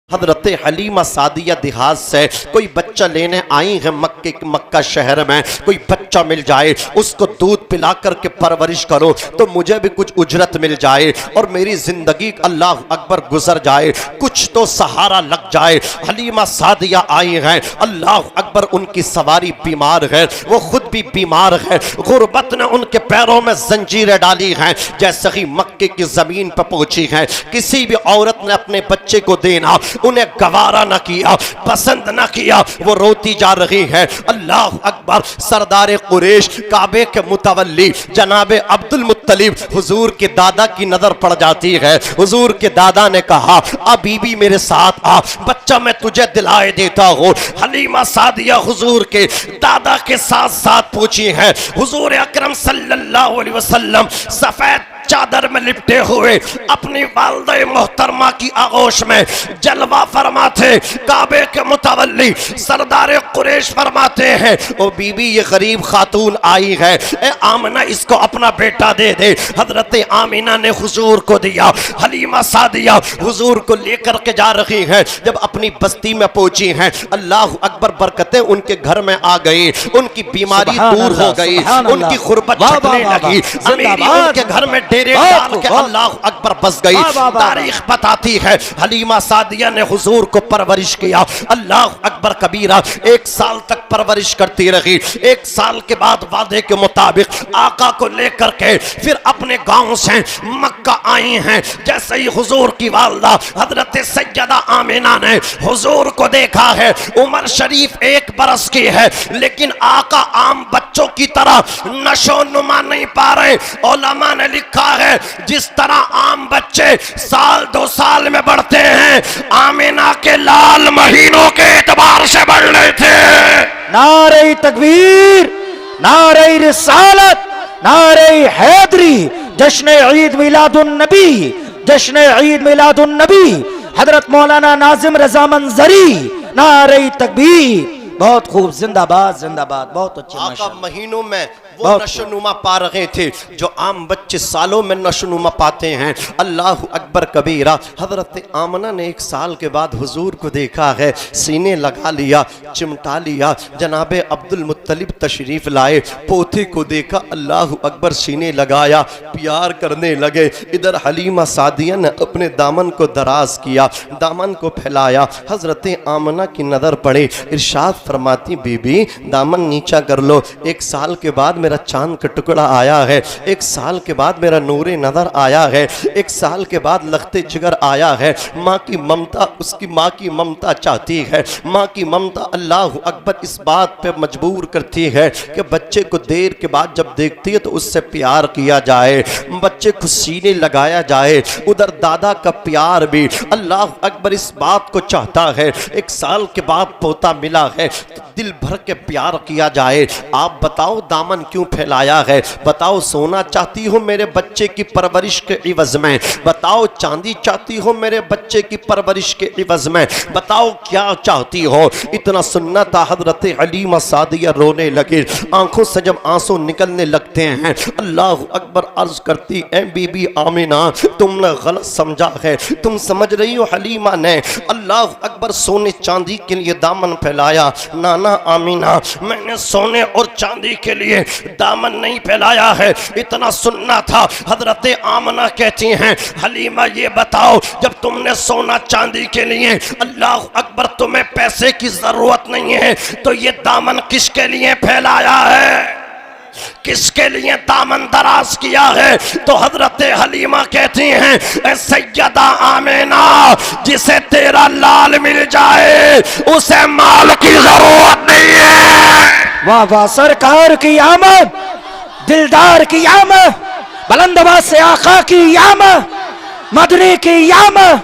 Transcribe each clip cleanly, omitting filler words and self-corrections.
हजरत हलीमा सादिया देहात से कोई बच्चा लेने आई है मक्का शहर में। कोई बच्चा मिल जाए उसको दूध पिला करके परवरिश करो तो मुझे भी कुछ उजरत मिल जाए और मेरी जिंदगी अल्लाह अकबर गुजर जाए, कुछ तो सहारा लग जाए। हलीमा सादिया आई हैं, अल्लाह अकबर उनकी सवारी बीमार है, वो खुद भी बीमार है। गुर्बत ने उनके पैरों में जंजीरें डाली हैं। जैसे ही मक्के की जमीन पर पहुंची हैं, किसी भी औरत ने अपने बच्चे को देना उन्हें गवारा न किया, पसंद न किया, वो रोती जा रही है। अल्लाह अकबर। सरदार कुरैश काबे के मुतवल्ली जनाबे अब्दुल मुत्तलिब हुजूर के दादा की नजर पड़ जाती है। हुजूर के दादा ने कहा, आ बीबी मेरे साथ आ, बच्चा मैं तुझे दिलाए देता हूँ। हलीमा सादिया हुजूर के दादा के साथ साथ पूछी है। हुजूर अकरम सल्लल्लाहु अलैहि वसल्लम सफेद चादर में लिपटे हुए अपनी वालिदा मोहतरमा की आगोश में जलवा फरमाते। काबे के मुतवल्ली सरदार कुरैश फरमाते हैं, ओ बीबी ये गरीब खातून आई है, ए आमिना इसको अपना बेटा दे दे। हजरत आमिना ने हुजूर को दिया। हलीमा सादिया हुजूर को लेकर के जा रही है। जब अपनी बस्ती में पहुंची हैं, अल्लाह अकबर, बरकतें उनके घर में आ गई, उनकी बीमारी दूर हो गई, उनकी गुर्बत छटने लगी, अमीरी उनके घर में डाल के अल्लाह अकबर बस गई। तारीख बताती है हलीमा सादिया ने हुजूर को परवरिश किया। अल्लाह अकबर कबीरा 1 साल तक परवरिश करती रही। 1 साल के बाद वादे के मुताबिक आका को लेकर के फिर अपने गांव से मक्का आई हैं। जैसे ही हुजूर की वालदा हजरत सैयदा आमिना ने हुजूर को देखा है, उम्र शरीफ 1 बरस की है, लेकिन आका आम बच्चों की तरह नशो नुमा नहीं पा रहे। उलमा ने लिखा है जिस तरह आम बच्चे साल 2 साल में बढ़ते हैं, आमिना के लाल महीनों के एतबार से बढ़ रहे थे। नारे तकबीर, नारे रिसालत, नारे हैदरी, जश्न ईद मिलादुन नबी, जश्न ईद मिलादुन नबी, हजरत मौलाना नाजिम रजा मंजरी, नारे तकबीर। बहुत खूब, जिंदाबाद जिंदाबाद, बहुत अच्छे। आका महीनों में वो नशोनुमा पा रहे थे जो आम बच्चे सालों में नशोनुमा पाते हैं। अल्लाह अकबर कबीरा। हजरत आमना ने 1 साल के बाद हुजूर को देखा है, सीने लगा लिया, चिमटा लिया। जनाबे अब्दुल मुत्तलिब तशरीफ लाए, पोते को देखा, अल्लाह अकबर, सीने लगाया, प्यार करने लगे। इधर हलीमा सादिया ने अपने दामन को दराज किया, दामन को फैलाया। हजरत आमना की नज़र पड़े, इरशाद फरमाती, बीबी दामन नीचा कर लो। 1 साल के बाद मेरा चांद का टुकड़ा आया है, 1 साल के बाद मेरा नूरे नजर आया है, 1 साल के बाद लखते जिगर आया है। माँ की ममता, उसकी माँ की ममता चाहती है। माँ की ममता अल्लाह अकबर इस बात पे मजबूर करती है कि बच्चे को देर के बाद जब देखती है तो उससे प्यार किया जाए, बच्चे को सीने लगाया जाए। उधर दादा का प्यार भी अल्लाह अकबर इस बात को चाहता है। 1 साल के बाद पोता मिला है तो दिल भर के प्यार किया जाए। आप बताओ दामन क्यों फैलाया है? बताओ सोना चाहती हो मेरे बच्चे की परवरिश के इवज में? बताओ चांदी चाहती हो मेरे बच्चे की परवरिश के इवज में? बताओ क्या चाहती हो? इतना सुनना था। हजरत हलीमा सादिया रोने लगे, आंखों से जब आंसू निकलने लगते हैं, अल्लाह अकबर अर्ज करती, ए बीबी आमिना, तुमने गलत समझा है। तुम समझ रही हो हलीमा ने अल्लाह अकबर सोने चांदी के लिए दामन फैलाया। नाना आमिना, मैंने सोने और चांदी के लिए दामन नहीं फैलाया है। इतना सुनना था। हजरत आमना कहती हैं, हलीमा ये बताओ, जब तुमने सोना चांदी के लिए अल्लाह अकबर तुम्हें पैसे की जरूरत नहीं है, तो ये दामन किसके लिए फैलाया है? किसके लिए दामन दराज किया है? तो हजरत हलीमा कहती हैं, सैयदा आमिना, जिसे तेरा लाल मिल जाए उसे माल की जरूरत नहीं है। वाह वाह, सरकार की आमद, दिलदार की आमद, बुलंदबाज से आका की आमद, मदनी की आमद,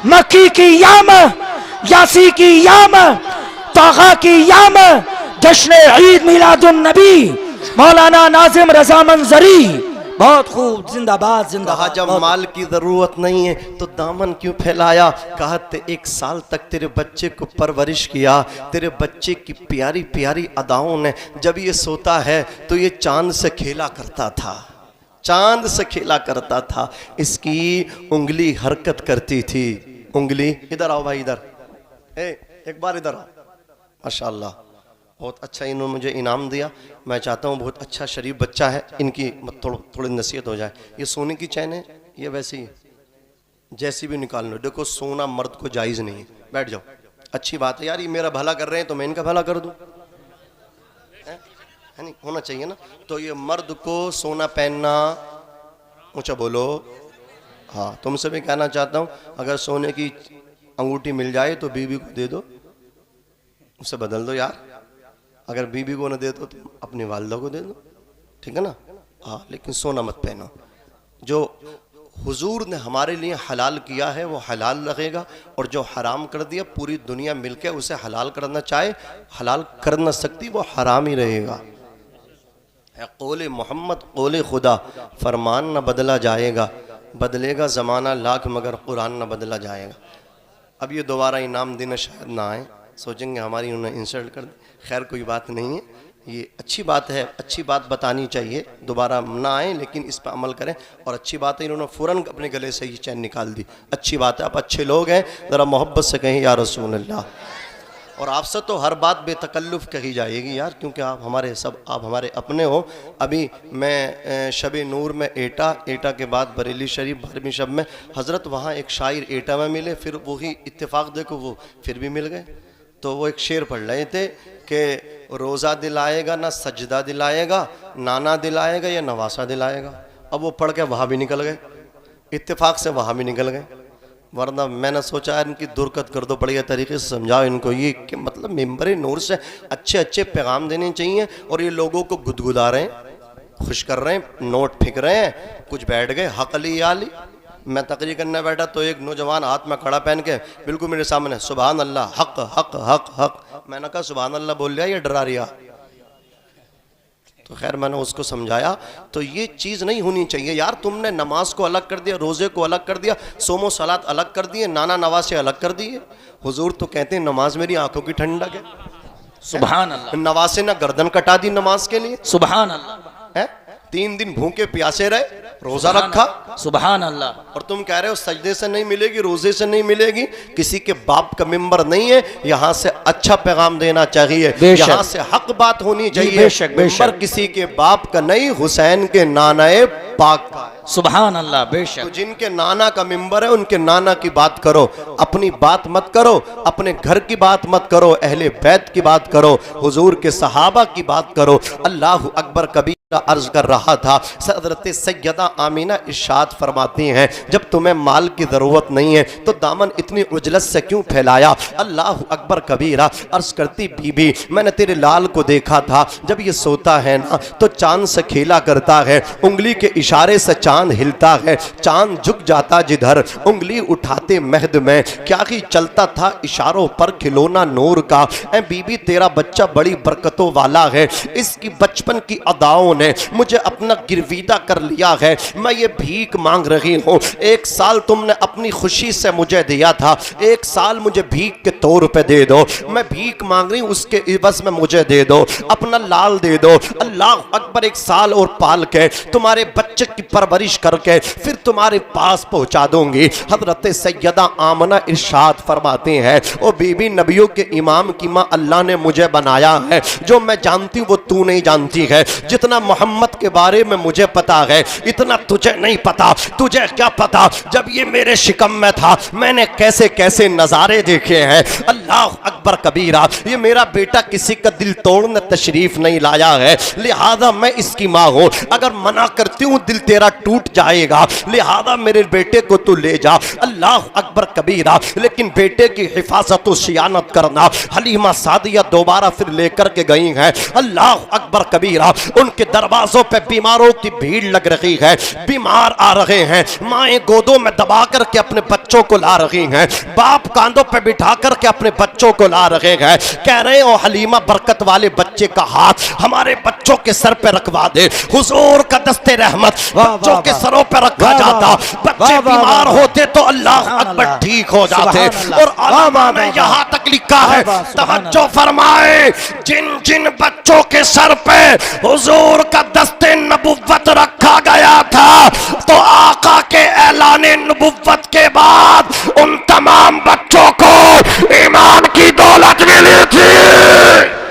मक्की की आमद, यासी की आमद, तागा की आमद, जश्न ईद मिलादुन नबी, मौलाना नाजिम रजा मंजरी। बहुत खूब, जिंदाबाद जिंदाबाद। जब माल की जरूरत नहीं है तो दामन क्यों फैलाया? कहा 1 साल तक तेरे बच्चे को परवरिश किया, तेरे बच्चे की प्यारी प्यारी अदाओं ने, जब ये सोता है तो ये चांद से खेला करता था, चांद से खेला करता था। इसकी उंगली हरकत करती थी, उंगली, इधर आओ भाई इधर, एक बार इधर आओ। माशाअल्लाह बहुत अच्छा इन्होंने मुझे इनाम दिया। मैं चाहता हूँ बहुत अच्छा शरीफ बच्चा है, इनकी थोड़ी नसीहत हो जाए। ये सोने की चैन है, ये वैसी है, जैसी भी निकाल लो। देखो सोना मर्द को जायज़ नहीं है। बैठ जाओ, अच्छी बात है यार, ये मेरा भला कर रहे हैं तो मैं इनका भला कर दूँ, है नहीं? होना चाहिए ना। तो ये मर्द को सोना पहनना, ऊँचा बोलो। हाँ, तुमसे भी कहना चाहता हूँ, अगर सोने की अंगूठी मिल जाए तो बीवी को दे दो, उसे बदल दो यार। अगर बीवी को न दे दो तो अपनी वालिदा को दे दो, ठीक है ना। हाँ, लेकिन सोना मत पहनो। जो हुजूर ने हमारे लिए हलाल किया है वो हलाल रहेगा, और जो हराम कर दिया पूरी दुनिया मिलकर उसे हलाल करना चाहे हलाल कर न सकती, वो हराम ही रहेगा। कौले मोहम्मद कौले खुदा, फरमान न बदला जाएगा, बदलेगा ज़माना लाख मगर कुरान न बदला जाएगा। अब ये दोबारा इनाम देना शायद ना आए, सोचेंगे हमारी उन्होंने इंसल्ट कर दी। खैर कोई बात नहीं है, ये अच्छी बात है, अच्छी बात बतानी चाहिए, दोबारा ना आए लेकिन इस पर अमल करें। और अच्छी बात है इन्होंने फ़ौरन अपने गले से ही चैन निकाल दी, अच्छी बात है। आप अच्छे लोग हैं, ज़रा मोहब्बत से कहें या रसूल अल्लाह। और आपसे तो हर बात बेतकल्लुफ़ कही जाएगी यार, क्योंकि आप हमारे अपने हो। अभी मैं शब नूर में एटा के बाद बरेली शरीफ 12वीं शब में हज़रत वहाँ एक शायर एटा में मिले, फिर वही इत्तेफाक देखो वो फिर भी मिल गए। तो वो एक शेर पढ़ रहे थे कि रोज़ा दिलाएगा ना सजदा दिलाएगा, नाना दिलाएगा या नवासा दिलाएगा। अब वो पढ़ के वहाँ भी निकल गए, इत्तेफाक से वहाँ भी निकल गए। वरना मैंने सोचा इनकी दुरकत कर दो, बढ़िया तरीके से समझाओ इनको ये कि मतलब मिंबर नूर से अच्छे अच्छे पैगाम देने चाहिए। और ये लोगों को गुदगुदा रहे हैं, खुश कर रहे हैं, नोट फेंक रहे हैं। कुछ बैठ गए हक अली याली। मैं तकरीर करने बैठा तो एक नौजवान हाथ में कड़ा पहन के बिल्कुल मेरे सामने, सुभान अल्लाह, हक हक हक हक। मैंने कहा सुभान अल्लाह बोल लिया या डरा रिया? तो खैर मैंने उसको समझाया। तो ये चीज़ नहीं होनी चाहिए यार। तुमने नमाज को अलग कर दिया, रोज़े को अलग कर दिया, सोमो सलात अलग कर दिए, नाना नवासे अलग कर दिए। हुजूर तो कहते हैं नमाज मेरी आंखों की ठंडक है। सुभान अल्लाह। नवासे ने गर्दन कटा दी नमाज के लिए। सुभान अल्लाह। है 3 दिन भूखे प्यासे रहे, रोजा रखा। सुभान अल्लाह। और तुम कह रहे हो सजदे से नहीं मिलेगी, रोजे से नहीं मिलेगी। किसी के बाप का मिंबर नहीं है, यहाँ से अच्छा पैगाम देना चाहिए, यहाँ से हक बात होनी चाहिए। मिंबर किसी के बाप का नहीं, हुसैन के नानाए पाक का है। सुभान अल्लाह। बेशक। तो जिनके नाना का मिंबर है उनके नाना की बात करो, अपनी बात मत करो, अपने घर की बात मत करो, अहले बैत की बात करो, हुजूर के सहाबा की बात करो। अल्लाह अकबर कबीर अर्ज कर रहा था, हज़रत सैयदा आमीना इरशाद फरमाती हैं, जब तुम्हें माल की ज़रूरत नहीं है तो दामन इतनी उजलत से क्यों फैलाया। अल्लाह अकबर कबीरा। अर्ज करती बीबी, मैंने तेरे लाल को देखा था, जब ये सोता है ना तो चांद से खेला करता है, उंगली के इशारे से चांद हिलता है, चांद झुक जाता जिधर, उंगली उठाते महद में, क्या ही चलता था इशारों पर खिलौना नूर का। ऐ बीबी तेरा बच्चा बड़ी बरकतों वाला है, इसकी बचपन की अदाओं ने मुझे अपना गिरवीदा कर लिया है। मैं ये भीख मांग रही हूँ, 1 साल तुमने अपनी खुशी से मुझे दिया था, 1 साल मुझे भीख के तौर पे दे दो। मैं भीख मांग रही हूँ, उसके इवज़ में मुझे दे दो, अपना लाल दे दो। अल्लाह अकबर 1 साल और पाल के तुम्हारे बच्चे की परवरिश करके फिर तुम्हारे पास पहुंचा दूंगी। हजरत सैयदा आमना इरशाद फरमाते हैं, ओ बीबी नबियों के इमाम की माँ, अल्लाह ने मुझे बनाया है, जो मैं जानती हूँ वो तू नहीं जानती है। जितना मोहम्मद के बारे में मुझे पता है इतना तुझे नहीं पता। तुझे क्या पता जब ये मेरे शिकम में था मैंने कैसे कैसे नज़ारे देखे हैं। अल्लाह अकबर कबीरा। ये मेरा बेटा किसी का दिल तोड़ने तशरीफ नहीं लाया है, लिहाजा मैं इसकी माँ हूँ, अगर मना करती हूँ दिल तेरा टूट जाएगा, लिहाजा मेरे बेटे को तू ले जा। अल्लाह अकबर कबीरा। लेकिन बेटे की हिफाजत व सियानत करना हलीमा सादिया दोबारा फिर लेकर के गई हैं। अल्लाह अकबर कबीरा। उनके दरवाजों पे बीमारों की भीड़ लग रही है, बीमार आ रहे हैं, माएँ गोदों में दबा करके अपने बच्चों को ला रही हैं, बाप कांधों पे बिठा करके अपने बच्चों को ला रहे हैं। कह रहे हो हलीमा बरकत वाले बच्चे का हाथ हमारे बच्चों के सर पे रखवा दे। हुजूर का दस्ते रहमत बच्चों के सरों पे रखा जाता, बच्चे बीमार होते तो अल्लाह अकबर ठीक हो जाते। और उलमा में यहाँ तक लिखा है, तवज्जो फरमाए, जिन जिन बच्चों के सर पे हुजूर का दस्ते नबुव्वत रखा गया था तो आका के ऐलान ऐलान नबुव्वत के बाद उन तमाम बच्चों को ईमान की दौलत मिली थी।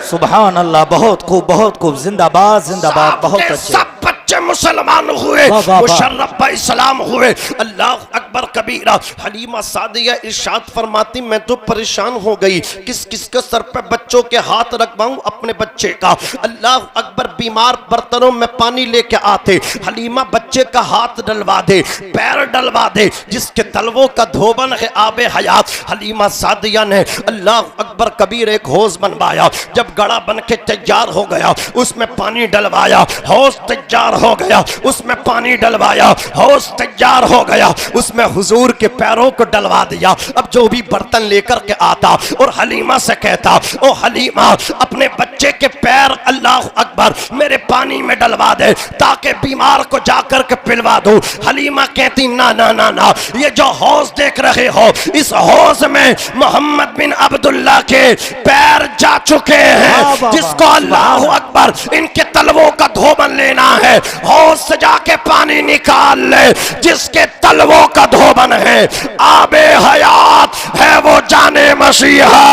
सुभान अल्लाह, बहुत खूब, जिंदाबाद जिंदाबाद, बहुत अच्छे। सब बच्चे मुसलमान हुए, वाह, वाह, वाह। मुशर्रफ भाई इस्लाम हुए। अल्लाह अकबर कबीरा। हलीमा सादिया इरशाद फरमाती, मैं तो परेशान हो गई, किस किस के सर पे बच्चों के हाथ रखवाऊं अपने बच्चे का। अल्लाह अकबर बीमार बर्तनों में पानी लेके आते, हलीमा बच्चे का हाथ डलवा दे, पैर डलवा दे, जिसके तलवों का धोबन है आबे हयात। हलीमा सादिया ने अल्लाह अकबर कबीर एक हौज बनवाया, जब गड़ा बन के तैयार हो गया उसमें पानी डलवाया, हौज तैयार हो गया उसमें पानी डलवाया, हौज तैयार हो गया उसमें हुजूर के पैरों को डलवा दिया। अब जो भी बर्तन लेकर के आता और हलीमा से कहता, ओ हलीमा अपने बच्चे के पैर अल्लाह अकबर मेरे पानी में डलवा दे ताकि बीमार को जाकर के पिलवा दूं। हलीमा कहती, ना ना ना ना, ये जो हौज देख रहे हो इस हौज में मोहम्मद बिन अब्दुल्ला के पैर जा चुके हैं, जिसको अल्लाह अकबर इनके तलवों का धोबन लेना है, हौज से जाके पानी निकाल ले, जिसके तलवों का धोबन है आबे हयात है वो जाने मसीहा।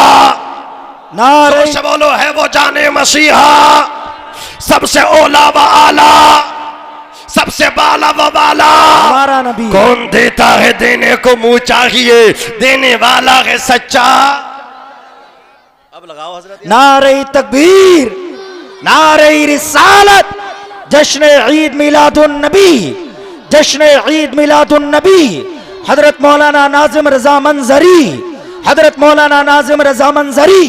नारे से बोलो, है वो जाने मसीहा, सबसे ओला व आला, सबसे बाला व बाला। हमारा नबी कौन देता है देने को मुंह चाहिए, देने वाला है सच्चा। अब लगाओ हजरत। नारे तकबीर, नारे रिसालत, जश्न ईद मिलादुन नबी, जश्न ईद मिलादुन नबी। हजरत मौलाना नाजिम रजा मंजरी, हजरत मौलाना नाजिम रजा मंजरी।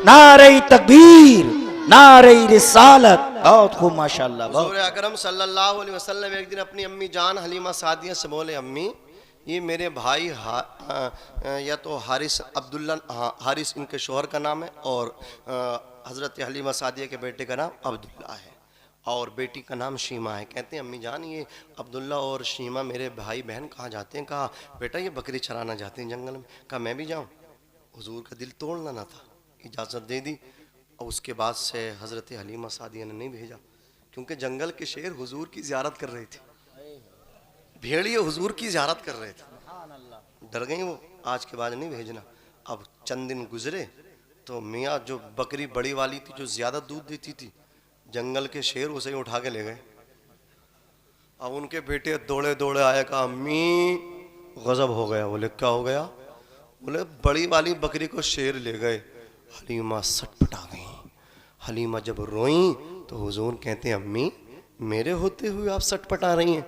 नारे तकबीर, नारे रिसालत, बहुत खूब माशाअल्लाह। हुजूर अकरम सल्लल्लाहु अलैहि वसल्लम एक दिन अपनी अम्मी जान हलीमा सादिया से बोले, अम्मी ये मेरे भाई या तो हारिस अब्दुल्ला, हारिस इनके शोहर का नाम है और हज़रत हलीमा सादिया के बेटे का नाम अब्दुल्ला है और बेटी का नाम शीमा है। कहते हैं अम्मी जान ये अब्दुल्ला और शीमा मेरे भाई बहन कहाँ जाते हैं? कहा बेटा ये बकरी चराना जाते हैं जंगल में। कहा मैं भी जाऊँ? हुजूर का दिल तोड़ना ना था, इजाज़त दे दी। और उसके बाद से हज़रत हलीमा सादिया ने नहीं भेजा, क्योंकि जंगल के शेर हुजूर की ज़ियारत कर रहे थे, भेड़िए हुजूर की ज़ियारत कर रहे थे, डर गई वो, आज के बाद नहीं भेजना। अब चंद दिन गुजरे तो मियाँ जो बकरी बड़ी वाली थी जो ज़्यादा दूध देती थी, जंगल के शेर उसे ही उठा के ले गए। अब उनके बेटे दौड़े दौड़े आए, कहा अम्मी गजब हो गया। बोले क्या हो गया? बोले बड़ी वाली बकरी को शेर ले गए। हलीमा सटपटा गई। हलीमा जब रोई तो हुजूर कहते हैं अम्मी मेरे होते हुए आप सटपटा रही हैं,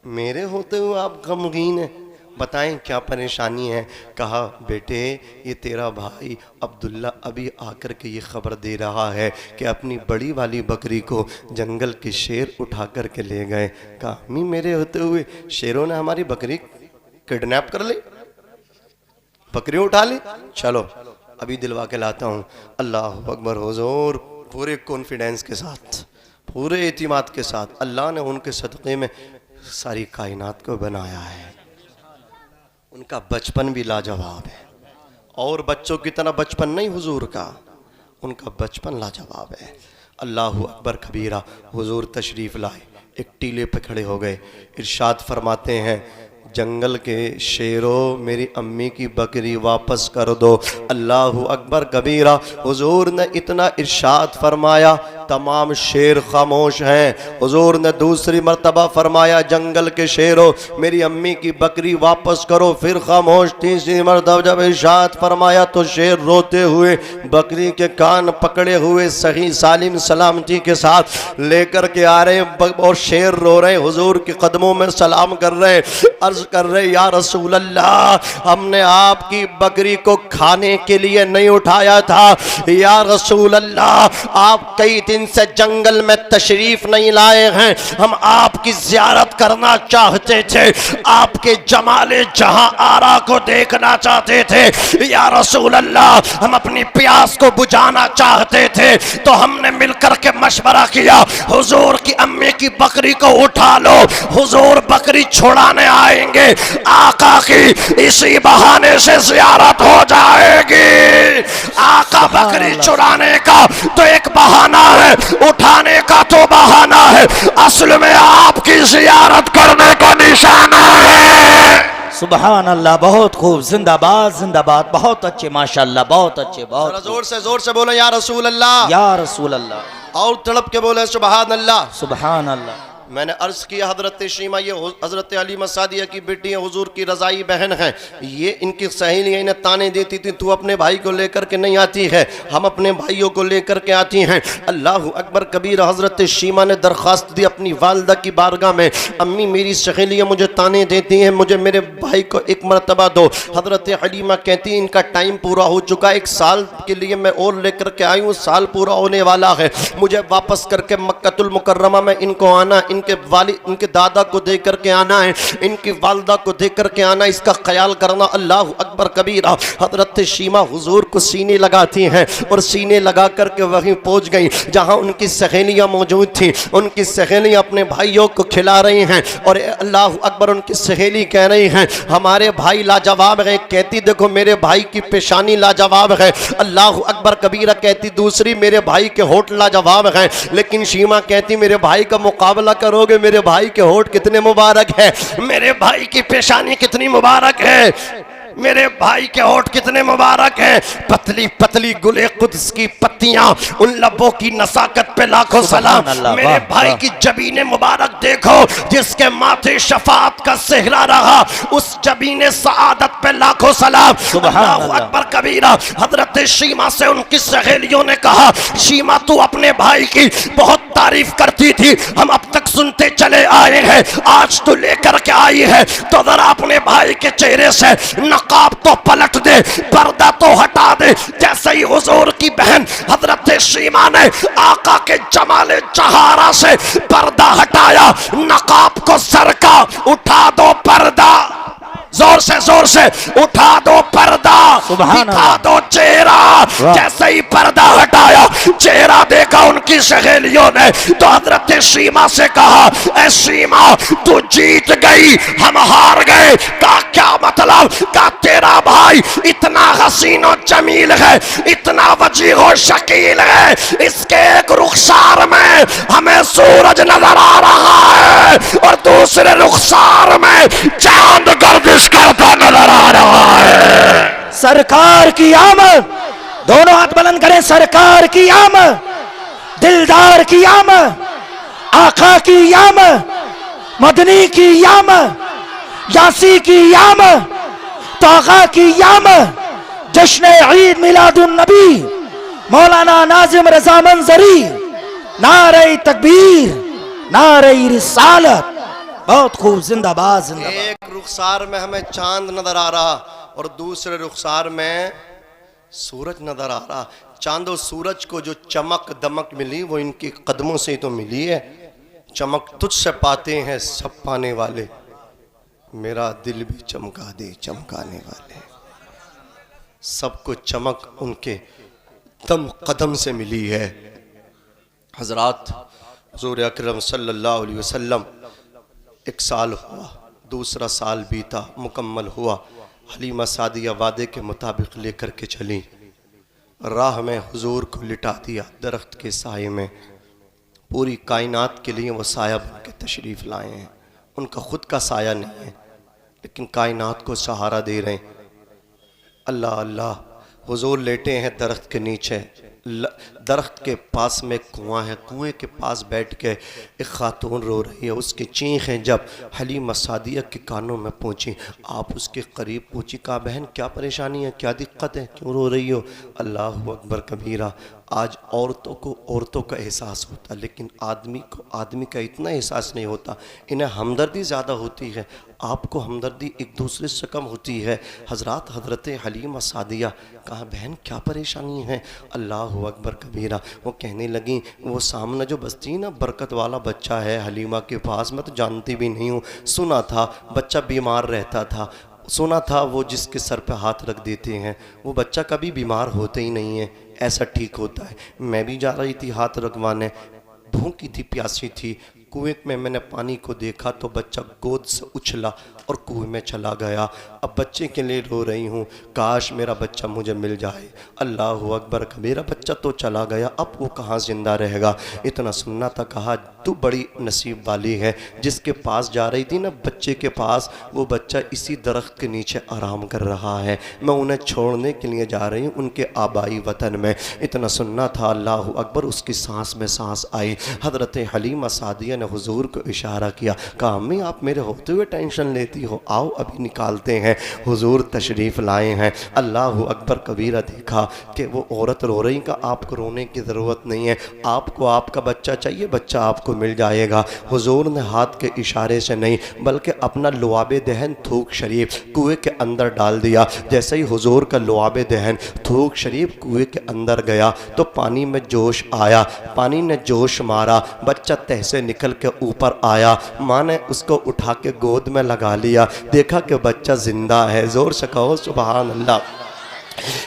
मेरे होते हुए आप गमगीन हैं, बताएं क्या परेशानी है? कहा बेटे ये तेरा भाई अब्दुल्ला अभी आकर के ये ख़बर दे रहा है कि अपनी बड़ी वाली बकरी को जंगल के शेर उठा कर के ले गए। कहा अम्मी मेरे होते हुए शेरों ने हमारी बकरी किडनैप कर ली, बकरी उठा ली, चलो अभी दिलवा के लाता हूँ। अल्लाह अकबर। हुजूर पूरे कॉन्फिडेंस के साथ, पूरे एतिमाद के साथ अल्लाह ने उनके सदक़े में सारी कायनात को बनाया है। उनका बचपन भी लाजवाब है, और बच्चों की तरह बचपन नहीं हुजूर का, उनका बचपन लाजवाब है। अल्लाह अकबर कबीरा। हुजूर तशरीफ़ लाए, एक टीले पे खड़े हो गए, इरशाद फरमाते हैं जंगल के शेरों मेरी अम्मी की बकरी वापस कर दो। अल्लाह अकबर कबीरा। हुजूर ने इतना इरशाद फरमाया तमाम शेर खामोश हैं। हुजूर ने दूसरी मर्तबा फरमाया जंगल के शेरों मेरी अम्मी की बकरी वापस करो, फिर खामोश। तीसरी मर्तबा जब इरशाद फरमाया तो शेर रोते हुए बकरी के कान पकड़े हुए सही सालिम सलामती के साथ लेकर के आ रहे और शेर रो रहे, हुजूर के कदमों में सलाम कर रहे, अर्ज कर रहे या रसूल अल्लाह हमने आपकी बकरी को खाने के लिए नहीं उठाया था, या रसूल अल्लाह आप कई दिन से जंगल में तशरीफ नहीं लाए हैं, हम आपकी ज़ियारत करना चाहते थे, आपके जमाले जहां आरा को देखना चाहते थे, या रसूल अल्लाह हम अपनी प्यास को बुझाना चाहते थे। तो हमने मिलकर के मशवरा किया हुजूर की अम्मी की बकरी को उठा लो, हुजूर बकरी छुड़ाने आएंगे, आका की इसी बहाने से ज़ियारत हो जाएगी। आका बकरी चुराने का तो एक बहाना है, है, उठाने का तो बहाना है, असल में आपकी जियारत करने का निशाना है। सुभान अल्लाह, बहुत खूब, जिंदाबाद जिंदाबाद, बहुत अच्छे माशाअल्लाह, बहुत अच्छे, बहुत जोर से बोले या रसूल अल्लाह, या रसूल अल्लाह, और तड़प के बोले सुभान अल्लाह। सुभान अल्लाह। मैंने अर्ज किया हजरत शीमा ये हजरत हलीमा सादिया की बेटी है, हुजूर की रज़ाई बहन है, ये इनकी सहेलियाँ इन्हें ताने देती थी, तू अपने भाई को लेकर के नहीं आती है, हम अपने भाइयों को लेकर के आती हैं। अल्लाह अकबर कबीर। हजरत शीमा ने दरख्वास्त दी अपनी वालदा की बारगाह में, अम्मी मेरी सहेलियाँ मुझे ताने देती हैं, मुझे मेरे भाई को एक मरतबा दो। हजरत हलीमा कहती इनका टाइम पूरा हो चुका, 1 साल के लिए मैं और लेकर के आई हूँ, साल पूरा होने वाला है, मुझे वापस करके मक्कतुल मुकर्रमा में इनको आना, इनके वालिद इनके दादा को दे करके आना है, इनकी वालदा को दे करके आना, इसका ख्याल करना। अल्लाह अकबर कबीरा। हजरत शीमा हुजूर को सीने लगाती हैं और सीने लगा करके वहीं पहुंच गई जहां उनकी सहेलियां मौजूद थी। उनकी सहेलियां अपने भाइयों को खिला रही हैं और अल्लाह अकबर उनकी सहेली कह रही हैं हमारे भाई लाजवाब है, कहती देखो मेरे भाई की पेशानी लाजवाब है। अल्लाह अकबर कबीरा कहती दूसरी मेरे भाई के होठ लाजवाब हैं, लेकिन शीमा कहती मेरे भाई का मुकाबला करोगे, मेरे भाई के होठ कितने मुबारक है, मेरे भाई की पेशानी कितनी मुबारक है, मेरे भाई के होठ कितने मुबारक हैं, पतली पतली गुले कुद्स की पत्तियां, उन लबों की नसाकत पे लाखों सलाम। मेरे भाई की जबीने मुबारक देखो जिसके माथे शफाअत का सेहरा रहा, उस जबीने सआदत पे लाखों सलाम। अल्लाहु अकबर कबीरा। हजरत शीमा से उनकी सहेलियों ने कहा शीमा तू अपने भाई की बहुत तारीफ करती थी, हम अब तक सुनते चले आए हैं, आज तू लेकर के आई है तो जरा अपने भाई के चेहरे से नकाब तो पलट दे, पर्दा तो हटा दे। जैसे ही हुजूर की बहन हजरत शीमा ने आका के जमाले चहारा से पर्दा हटाया, नकाब को सर का उठा दो पर्दा, जोर से उठा दो पर्दा, दिखा दो चेहरा। जैसे ही पर्दा हटाया, चेहरा देखा उनकी सहेलियों ने तो हजरत शीमा से कहा ऐ शीमा तू जीत गई, हम हार गए। का क्या मतलब? का तेरा भाई इतना हसीन और जमील है, इतना वजीह और शकील है, इसके एक रुखसार में हमें सूरज नजर आ रहा है और दूसरे रुखसार में चांद गर्दिश करता नजर आ रहा है। सरकार की आमद, दोनों हाथ बुलंद करें, सरकार की आमद, दिलदार की आमद, आका की आमद, मदनी की आमद, यासी की आमद, तागा की आमद, जश्न ईद मिलादुन नबी मौलाना नाजिम रजा मंजरी, नारे तकबीर, नारे रिसालत। बहुत खूब, जिंदाबाद जिंदाबाद। एक रुखसार में हमें चांद नजर आ रहा और दूसरे रुखसार में सूरज नजर आ रहा। चांद और सूरज को जो चमक दमक मिली वो इनके कदमों से ही तो मिली है। चमक तुझसे पाते हैं सब पाने वाले, मेरा दिल भी चमका दे चमकाने वाले। सबको चमक उनके दम कदम से मिली है। हजरात हुज़ूर अकरम सल्लल्लाहु अलैहि वसल्लम 1 साल हुआ, दूसरा साल बीता, मुकम्मल हुआ। हलीमा सादिया वादे के मुताबिक लेकर के चली, राह में हुजूर को लिटा दिया दरख्त के साये में। पूरी कायनात के लिए वो साया बन के तशरीफ़ लाए हैं। उनका ख़ुद का साया नहीं है लेकिन कायनात को सहारा दे रहे हैं। अल्लाह अल्लाह। हुजूर लेटे हैं दरख्त के नीचे, दरख्त के पास में कुआं है, कुएं के पास बैठ के एक खातून रो रही है। उसकी चीखें जब हलीमा सादिया के कानों में पहुंची, आप उसके करीब पहुंची, कहा बहन क्या परेशानी है, क्या दिक्कत है, क्यों रो रही हो? अल्लाह अकबर कबीरा। आज औरतों का एहसास होता लेकिन आदमी को आदमी का इतना एहसास नहीं होता। इन्हें हमदर्दी ज़्यादा होती है, आपको हमदर्दी एक दूसरे से कम होती है। हजरत हलीमा सादिया कहा बहन क्या परेशानी है? अल्लाह अकबर कबीरा। वो कहने लगी वो सामने जो बस्ती ना बरकत वाला बच्चा है हलीमा के पास, मैं तो जानती भी नहीं हूँ, सुना था बच्चा बीमार रहता था, सुना था वो जिसके सर पे हाथ रख देते हैं वो बच्चा कभी बीमार होता ही नहीं है, ऐसा ठीक होता है। मैं भी जा रही थी हाथ रखवाने, भूखी थी प्यासी थी, कुएं में मैंने पानी को देखा तो बच्चा गोद से उछला और कुएं में चला गया। अब बच्चे के लिए रो रही हूँ, काश मेरा बच्चा मुझे मिल जाए। अल्लाह अकबर, मेरा बच्चा तो चला गया, अब वो कहाँ ज़िंदा रहेगा। इतना सुनना था, कहा तू बड़ी नसीब वाली है, जिसके पास जा रही थी ना बच्चे के पास, वो बच्चा इसी दरख्त के नीचे आराम कर रहा है। मैं उन्हें छोड़ने के लिए जा रही हूँ उनके आबाई वतन में। इतना सुनना था। अल्लाह अकबर, उसकी सांस में सांस आई। हज़रत हलीमा सादिया ने हुजूर को इशारा किया, कहा अम्मी आप मेरे होते हुए टेंशन लेती हो, आओ अभी निकालते हैं। हुजूर तशरीफ़ लाए हैं। अल्लाह अकबर कबीरा देखा कि वो औरत रो रही, का आपको रोने की ज़रूरत नहीं है, आपको आपका बच्चा चाहिए, बच्चा आपको मिल जाएगा। हुजूर ने हाथ के इशारे से नहीं बल्कि अपना लुआबे दहन थूक शरीफ कुएं के अंदर डाल दिया। जैसे ही हुजूर का लुआबे दहन थूक शरीफ कुएं के अंदर गया तो पानी में जोश आया, पानी ने जोश मारा, बच्चा तह से निकल के ऊपर आया। माँ ने उसको उठा के गोद में लगा लिया, देखा कि बच्चा जिंदा है। जोर से कहो सुभान अल्लाह।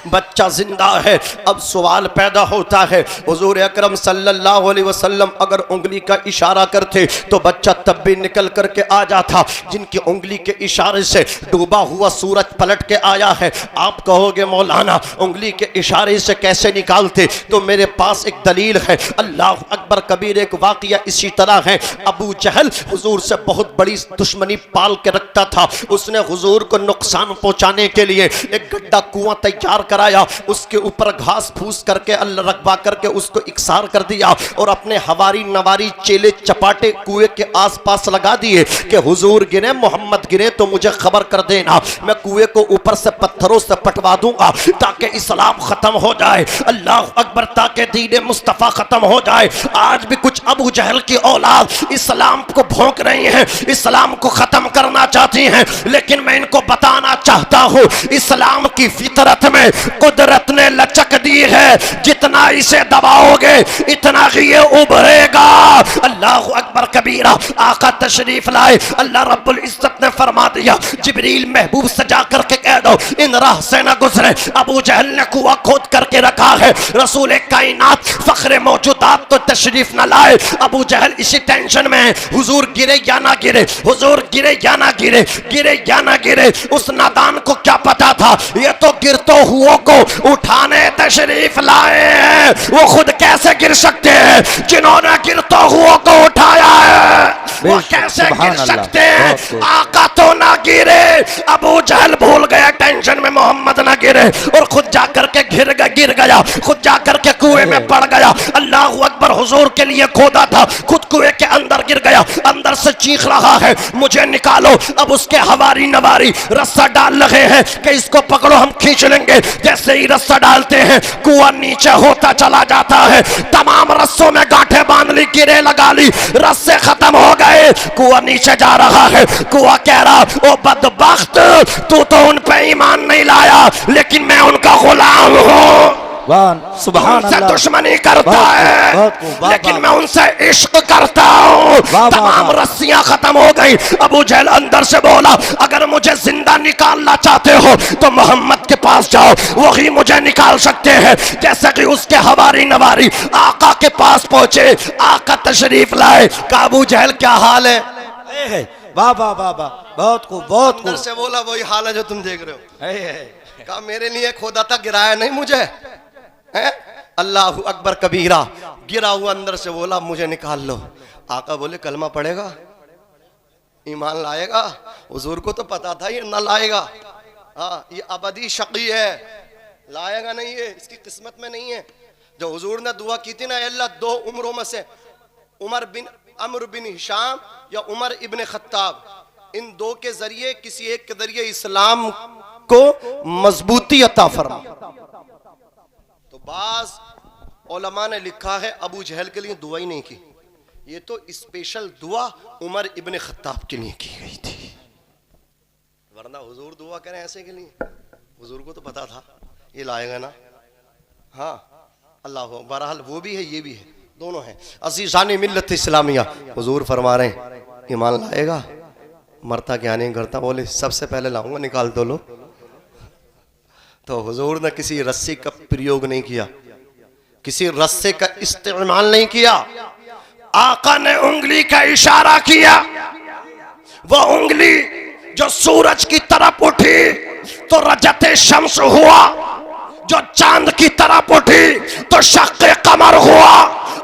बच्चा जिंदा है। अब सवाल पैदा होता है, हुजूर अकरम सल्लल्लाहु अलैहि वसल्लम अगर उंगली का इशारा करते तो बच्चा तब भी निकल करके आ जाता। जिनकी उंगली के इशारे से डूबा हुआ सूरज पलट के आया है, आप कहोगे मौलाना उंगली के इशारे से कैसे निकालते? तो मेरे पास एक दलील है। अल्लाह अकबर कबीर, एक वाक़या इसी तरह है। अबू जहल हुजूर से बहुत बड़ी दुश्मनी पाल के रखता था। उसने हुजूर को नुकसान पहुंचाने के लिए एक गड्ढा कुआं तैयार कराया, उसके ऊपर घास फूस करके अल्लाह रखवा करके उसको इकसार कर दिया और अपने हवारी नवारी चेले चपाटे कुएं के आसपास लगा दिए कि हुजूर गिरे, मोहम्मद गिरे तो मुझे खबर कर देना, मैं कुएं को ऊपर से पत्थरों से पटवा दूंगा ताकि इस्लाम खत्म हो जाए। अल्लाह अकबर, ताकि दीन मुस्तफ़ा खत्म हो जाए। आज भी कुछ अबू जहल की औलाद इस्लाम को भोंक रही हैं, इस्लाम को खत्म करना चाहती हैं, लेकिन मैं इनको बताना चाहता हूँ इस्लाम की फितरत में कुदरत ने लचक दी है, जितना इसे दबाओगे इतना ही ये उभरेगा। अल्लाह अकबर कबीरा। आका तशरीफ लाए। अल्लाह रब्बुल इज्जत ने फरमा दिया, जिब्रील महबूब से जा करके कह दो इन राह से न गुजरे। अबू जहल ने कुआं खोद करके रखा है, रसूल कायनात फख्रे मौजूदात तो तशरीफ न लाए। अबू जहल इसी टेंशन में है, हुजूर गिरे या ना गिरे, हुजूर गिरे या ना गिरे, गिरे या ना गिरे। उस नादान को क्या पता था, ये तो गिरतो हुओं को उठाने तशरीफ लाए हैं, वो खुद कैसे गिर सकते हैं? जिन्होंने गिरतो हुओं को उठाया है वो कैसे गिर सकते हैं? आका तो ना गिरे। अबू जहल भूल गया टेंशन में मोहम्मद ना गिरे और खुद जाकर के गिर गया, खुद जाकर के कुएं में पड़ गया। अल्लाह अकबर, हुजूर के लिए खोदा था, खुद कुएं के अंदर गिर गया, अंदर से चीख रहा है मुझे निकालो। अब उसके हवारी नवारी रस्सा डाल रहे हैं कि इसको पकड़ो हम खींच लेंगे। जैसे ही रस्सा डालते हैं कुआं नीचे होता चला जाता है, तमाम रस्सों में गांठें बांध ली, गिरे लगा ली, रस्से खत्म हो गए, कुआं नीचे जा रहा है। कुआं कह रहा ओ बदबख्त, तू तो उन पे ईमान नहीं लाया, लेकिन मैं उनका गुलाम हूँ। उनसे दुश्मनी करता है लेकिन मैं उनसे इश्क करता हूँ। तमाम रस्सियां खत्म हो गई। अबू जहल अंदर से बोला, अगर मुझे जिंदा निकालना चाहते हो तो मोहम्मद के पास जाओ, वही मुझे निकाल सकते हैं। जैसे कि उसके हवारी नवारी आका के पास पहुंचे, आका तशरीफ लाए। अबू जहल क्या हाल है? वाह वाह वाह वाह, बहुत खूब बहुत खूब। अंदर से बोला वही हाल है जो तुम देख रहे हो। कहा मेरे लिए खोदा था, गिराया नहीं मुझे है? अल्लाह अकबर कबीरा। गिरा हुआ अंदर से बोला मुझे निकाल लो। आका बोले कलमा पड़ेगा, ईमान लाएगा? हुजूर को तो पता था ये ना लाएगा। हाँ, ये अबदी शकी है, लाएगा नहीं, ये इसकी किस्मत में नहीं है। जो हुजूर ने दुआ की थी ना, अल्लाह दो उम्रों में से उमर बिन अमर बिन हिशाम या उमर इब्न खत्ताब, इन दो के जरिए किसी एक के जरिए इस्लाम को मजबूती अता फरमा। तो बाज उलमा ने लिखा है अबू जहल के लिए दुआ ही नहीं की, ये तो स्पेशल दुआ उमर इब्न खत्ताब के लिए की गई थी, वरना हुजूर दुआ करें ऐसे के लिए? हुजूर को तो पता था ये लाएगा ना। हाँ, अल्लाह हो। बहरहाल वो भी है ये भी है, दोनों हैं। अज़ीज़ान मिल्लत इस्लामिया, हुजूर फरमा रहे हैं ईमान लाएगा? मरता क्या नहीं करता? बोले सबसे पहले लाऊंगा, निकाल दो लो। तो हुजूर ने किसी रस्सी का प्रयोग नहीं किया, किसी रस्से का इस्तेमाल नहीं किया। आका ने उंगली का इशारा किया, वो उंगली जो सूरज की तरफ उठी तो रजते शम्स हुआ, जो चांद की तरफ उठी तो शक्के कमर हुआ।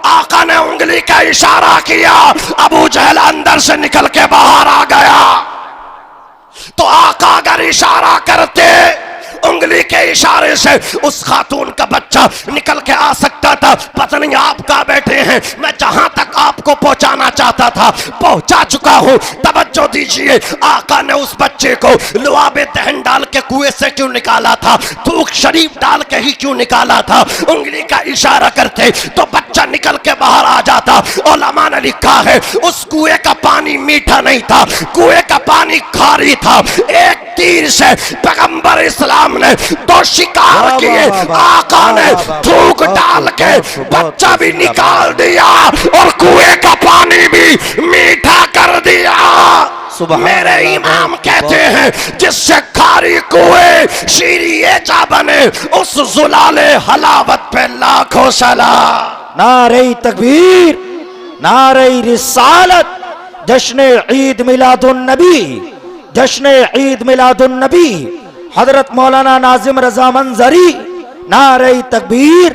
आका ने उंगली का इशारा किया, अबू जहल अंदर से निकल के बाहर आ गया। तो आका अगर इशारा करते, उंगली के इशारे से उस खातून का बच्चा निकल के आ सकता था। पता नहीं आप कहां बैठे हैं, मैं जहां तक आपको पहुंचाना चाहता था पहुंचा चुका हूं। तवज्जो दीजिए, आका ने उस बच्चे को लुआबे दहन डाल के कुएं से क्यों निकाला था, थूक शरीफ डाल के ही क्यों निकाला था? उंगली का इशारा करते तो बच्चा निकल के बाहर आ जाता। उलमा ने लिखा है उस कुएं का पानी मीठा नहीं था, कुएं का पानी खारी था। एक तीर से पैगंबर इस्लाम ने दो शिकार किए, आका ने थूक डाल के बच्चा भी निकाल दिया और कुएं का पानी भी मीठा कर दिया। मेरे इमाम कहते हैं जिससे खारी कुएं शीरिए जा बने, उस जुलाले हलावत पे लाखों सलाम। नारे तकबीर, नारे रिसालत, जश्न ईद मिलादुन नबी, जश्न ईद मिलादुन नबी, हजरत मौलाना नाजिम रजा मंजरी, नारे तकबीर,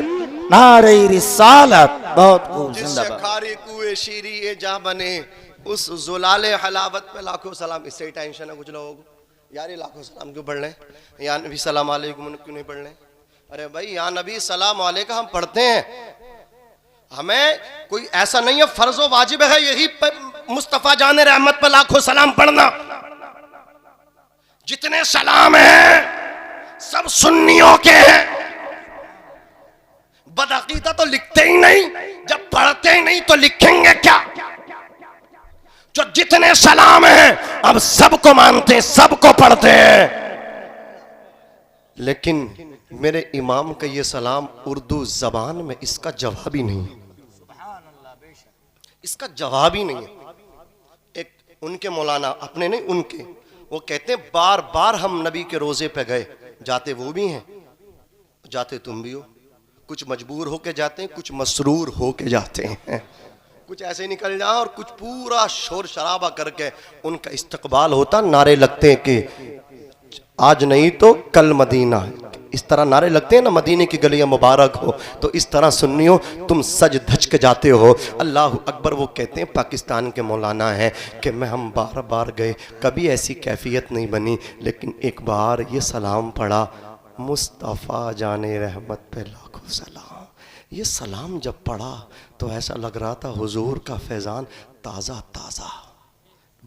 नारे रिसालत। बहुत खूब, जिससे खारी कुएं शीरिए जा बने, उस जुलाले हलावत पे लाखों सलाम। इससे ही टेंशन है कुछ लोगों को, यार ये लाखों सलाम क्यों पढ़ लें, या नबी सलाम अलैकुम क्यों नहीं पढ़ लें? अरे भाई या नबी सलाम अलैकुम हम पढ़ते हैं, हमें कोई ऐसा नहीं है फर्ज व वाजिब है यही मुस्तफा जाने रहमत पे लाखों सलाम पढ़ना। जितने सलाम हैं सब सुन्नियों के हैं। बदअकीदा तो लिखते ही नहीं, जब पढ़ते ही नहीं तो लिखेंगे क्या? जो जितने सलाम हैं अब सबको मानते हैं, सबको पढ़ते हैं। लेकिन मेरे इमाम का ये सलाम उर्दू जबान में इसका जवाब ही नहीं, इसका जवाब ही नहीं है। एक उनके मौलाना, अपने नहीं उनके, वो कहते हैं बार बार हम नबी के रोजे पे गए, जाते वो भी हैं, जाते तुम भी हो। कुछ मजबूर होके जाते हैं, कुछ मसरूर होके जाते हैं, कुछ ऐसे निकल जाओ और कुछ पूरा शोर शराबा करके उनका इस्तकबाल होता। नारे लगते हैं कि आज नहीं तो कल मदीना, इस तरह नारे लगते हैं ना, मदीने की गलियां मुबारक हो। तो इस तरह सुन्नियों तुम सज धज के जाते हो, अल्लाह अकबर। वो कहते हैं पाकिस्तान के मौलाना हैं कि मैं हम बार बार गए, कभी ऐसी कैफियत नहीं बनी, लेकिन एक बार ये सलाम पढ़ा, मुस्तफ़ा जाने रहमत पे लाखों सलाम। ये सलाम जब पढ़ा तो ऐसा लग रहा था हुजूर का फैज़ान ताज़ा ताज़ा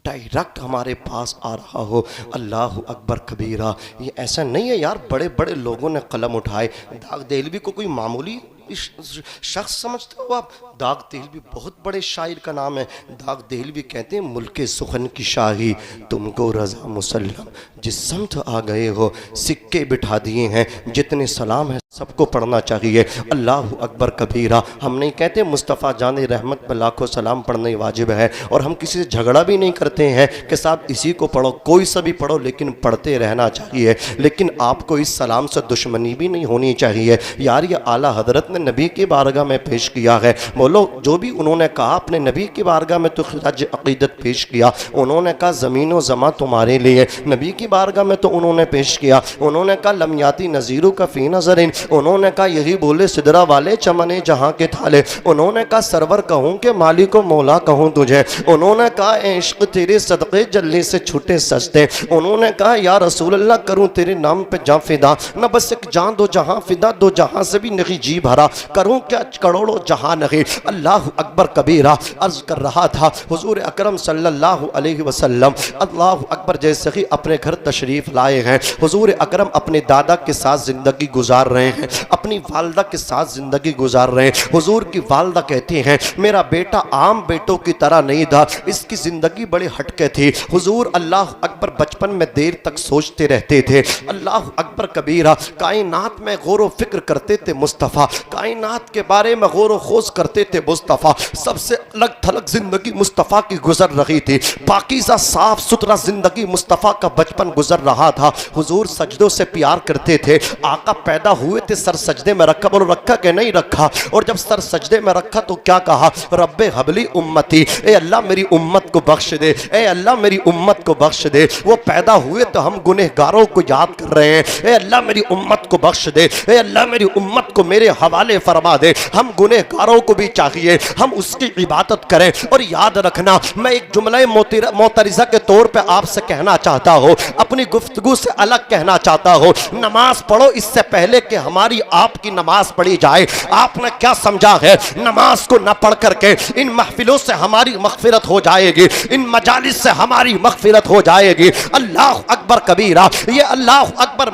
डायरेक्ट हमारे पास आ रहा हो। अल्लाह अकबर कबीरा। ये ऐसा नहीं है यार, बड़े बड़े लोगों ने कलम उठाए। दाग देहलवी को कोई मामूली शख्स समझते हो आप? दाग देहलवी बहुत बड़े शायर का नाम है। दाग देहलवी कहते हैं मुल्के सुखन की शाही तुमको रज़ा मुसल्लम, जिस समत आ गए हो सिक्के बिठा दिए हैं, जितने सलाम है सबको पढ़ना चाहिए। अल्लाह अकबर कबीरा। हम नहीं कहते मुस्तफ़ा जाने रहमत पर लाखों सलाम पढ़ने वाजिब है, और हम किसी से झगड़ा भी नहीं करते हैं कि साहब इसी को पढ़ो, कोई सा भी पढ़ो, लेकिन पढ़ते रहना चाहिए। लेकिन आपको इस सलाम से दुश्मनी भी नहीं होनी चाहिए। यार ये आला हजरत ने नबी की बारगाह में पेश किया है, बोलो जो भी उन्होंने कहा अपने नबी की बारगाह में तो खिलाज अकीदत पेश किया। उन्होंने कहा ज़मीन व ज़मा तुम्हारे लिए, नबी की बारगाह में तो उन्होंने पेश किया। उन्होंने कहा लमयाती नज़ीरों का फ़ी नज़रिन, उन्होंने कहा यही बोले सिदरा वाले चमने जहाँ के थाले। उन्होंने कहा सरवर कहूँ के मालिक व मौला कहूँ तुझे। उन्होंने कहा इश्क तेरे सदक़े जल्दी से छूटे सस्ते। उन्होंने कहा या रसूल अल्लाह करूँ तेरे नाम पे जान फिदा, न बस एक जान दो जहाँ फिदा, दो जहाँ से भी नहीं जी भरा, करूँ क्या करोड़ों जहाँ नहीं। अल्लाह अकबर कबीरा। अर्ज कर रहा था हुजूर अकरम सल्लल्लाहु अलैहि वसल्लम अल्लाह अकबर जैसे ही अपने घर तशरीफ़ लाए हैं। हुजूर अकरम अपने दादा के साथ ज़िंदगी गुजार रहे हैं, अपनी वालदा के साथ ज़िंदगी गुजार रहे हैं। हुजूर की वालदा कहती हैं मेरा बेटा आम बेटों की तरह नहीं था, इसकी ज़िंदगी बड़ी हटके थी। हुजूर अल्लाह अकबर बचपन में देर तक सोचते रहते थे। अल्लाह अकबर कबीरा। कायनात में गौर व फिक्र करते थे मुस्तफ़ा, कायनात के बारे में गौर व खोज करते थे मुस्तफ़ा। सबसे अलग थलग ज़िंदगी मुस्तफ़ा की गुजर रही थी, पाकीज़ा साफ सुथरा ज़िंदगी मुस्तफ़ा का बचपन गुजर रहा था। हुजूर सजदों से प्यार करते थे। आका पैदा हुए थे सर सजदे में रखा। बोलो रखा कि नहीं रखा? और जब सर सजदे में रखा तो क्या कहा? रब्बे हबली उम्मती, ए अल्लाह मेरी उम्मत को बख्श दे, ए अल्लाह मेरी उम्मत को बख्श दे। वो पैदा हुए तो हम गुनहगारों को याद कर रहे हैं, ए अल्लाह मेरी उम्मत को बख्श दे, ए अल्लाह मेरी उम्मत को मेरे हवाले फरमा दे। हम गुनहगारों को भी चाहिए हम उसकी इबादत करें। और याद रखना, मैं एक जुमला मोतरिज़ा के तौर पे आपसे कहना चाहता हूँ, अपनी गुफ्तगू से अलग कहना चाहता हूँ। नमाज पढ़ो इससे पहले कि हमारी आपकी नमाज पढ़ी जाए। आपने क्या समझा है? नमाज को न पढ़ करके इन महफिलों से हमारी मगफिरत हो जाएगी, इन मजालिस से हमारी मगफिरत हो जाएगी। अल्लाह अकबर कबीरा, ये अल्लाह अकबर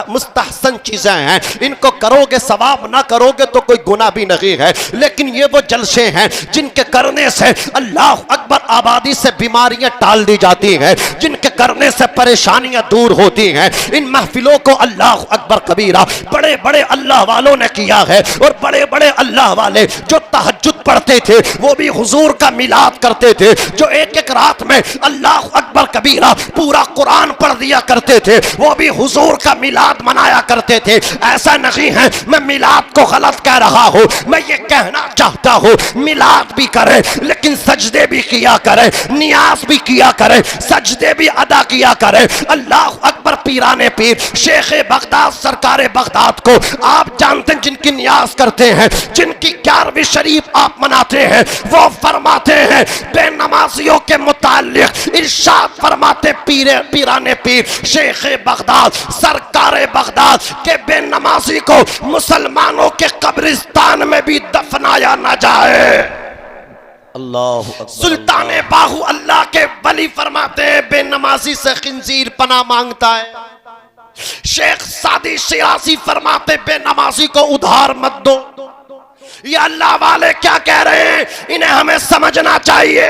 मुस्तहसन चीजें हैं, इनको करोगे सवाब ना करोगे तो कोई गुनाह भी नहीं है। लेकिन ये वो जलसे हैं जिनके करने से अल्लाह अकबर आबादी से बीमारियां टाल दी जाती हैं, जिनके करने से परेशानियां दूर होती हैं। इन महफिलों को अल्लाह अकबर कबीरा बड़े बड़े अल्लाह वालों ने किया है। और बड़े बड़े अल्लाह वाले जो तहज्जुद पढ़ते थे वो भी हुजूर का मिलाद करते थे, जो एक एक रात में अल्लाह अकबर कबीरा पूरा कुरान पढ़ दिया करते थे, वो भी हुजूर का मिलाद मनाया करते थे। ऐसा नहीं है मैं मिलाद को गलत कह रहा हूँ, मैं ये कहना चाहता हूँ मिलाद भी करें लेकिन सजदे भी किया करें, नियाज भी किया करें, सजदे भी अदा किया करें। अल्लाह अकबर पीराने पीर शेख बगदाद सरकार बगदाद को आप जानते हैं, जिनकी नियाज करते हैं, जिनकी 11वीं शरीफ आप मनाते हैं, वो फरमाते हैं बेनमाजियों के मुताल्लिक इरशाद फरमाते पीराने पीर शेख बगदाद सरकार बगदाद के बेनमाजी को मुसलमानों के कब्रिस्तान में भी दफनाया ना जाए। अल्लाह सुल्तान बाहू अल्लाह के वली फरमाते हैं बेनमाजी से खिंजीर पना मांगता है। शेख सादी शिराजी फरमाते बेनमाजी को उधार मत दो। ये अल्लाह वाले क्या कह रहे हैं, इन्हें हमें समझना चाहिए।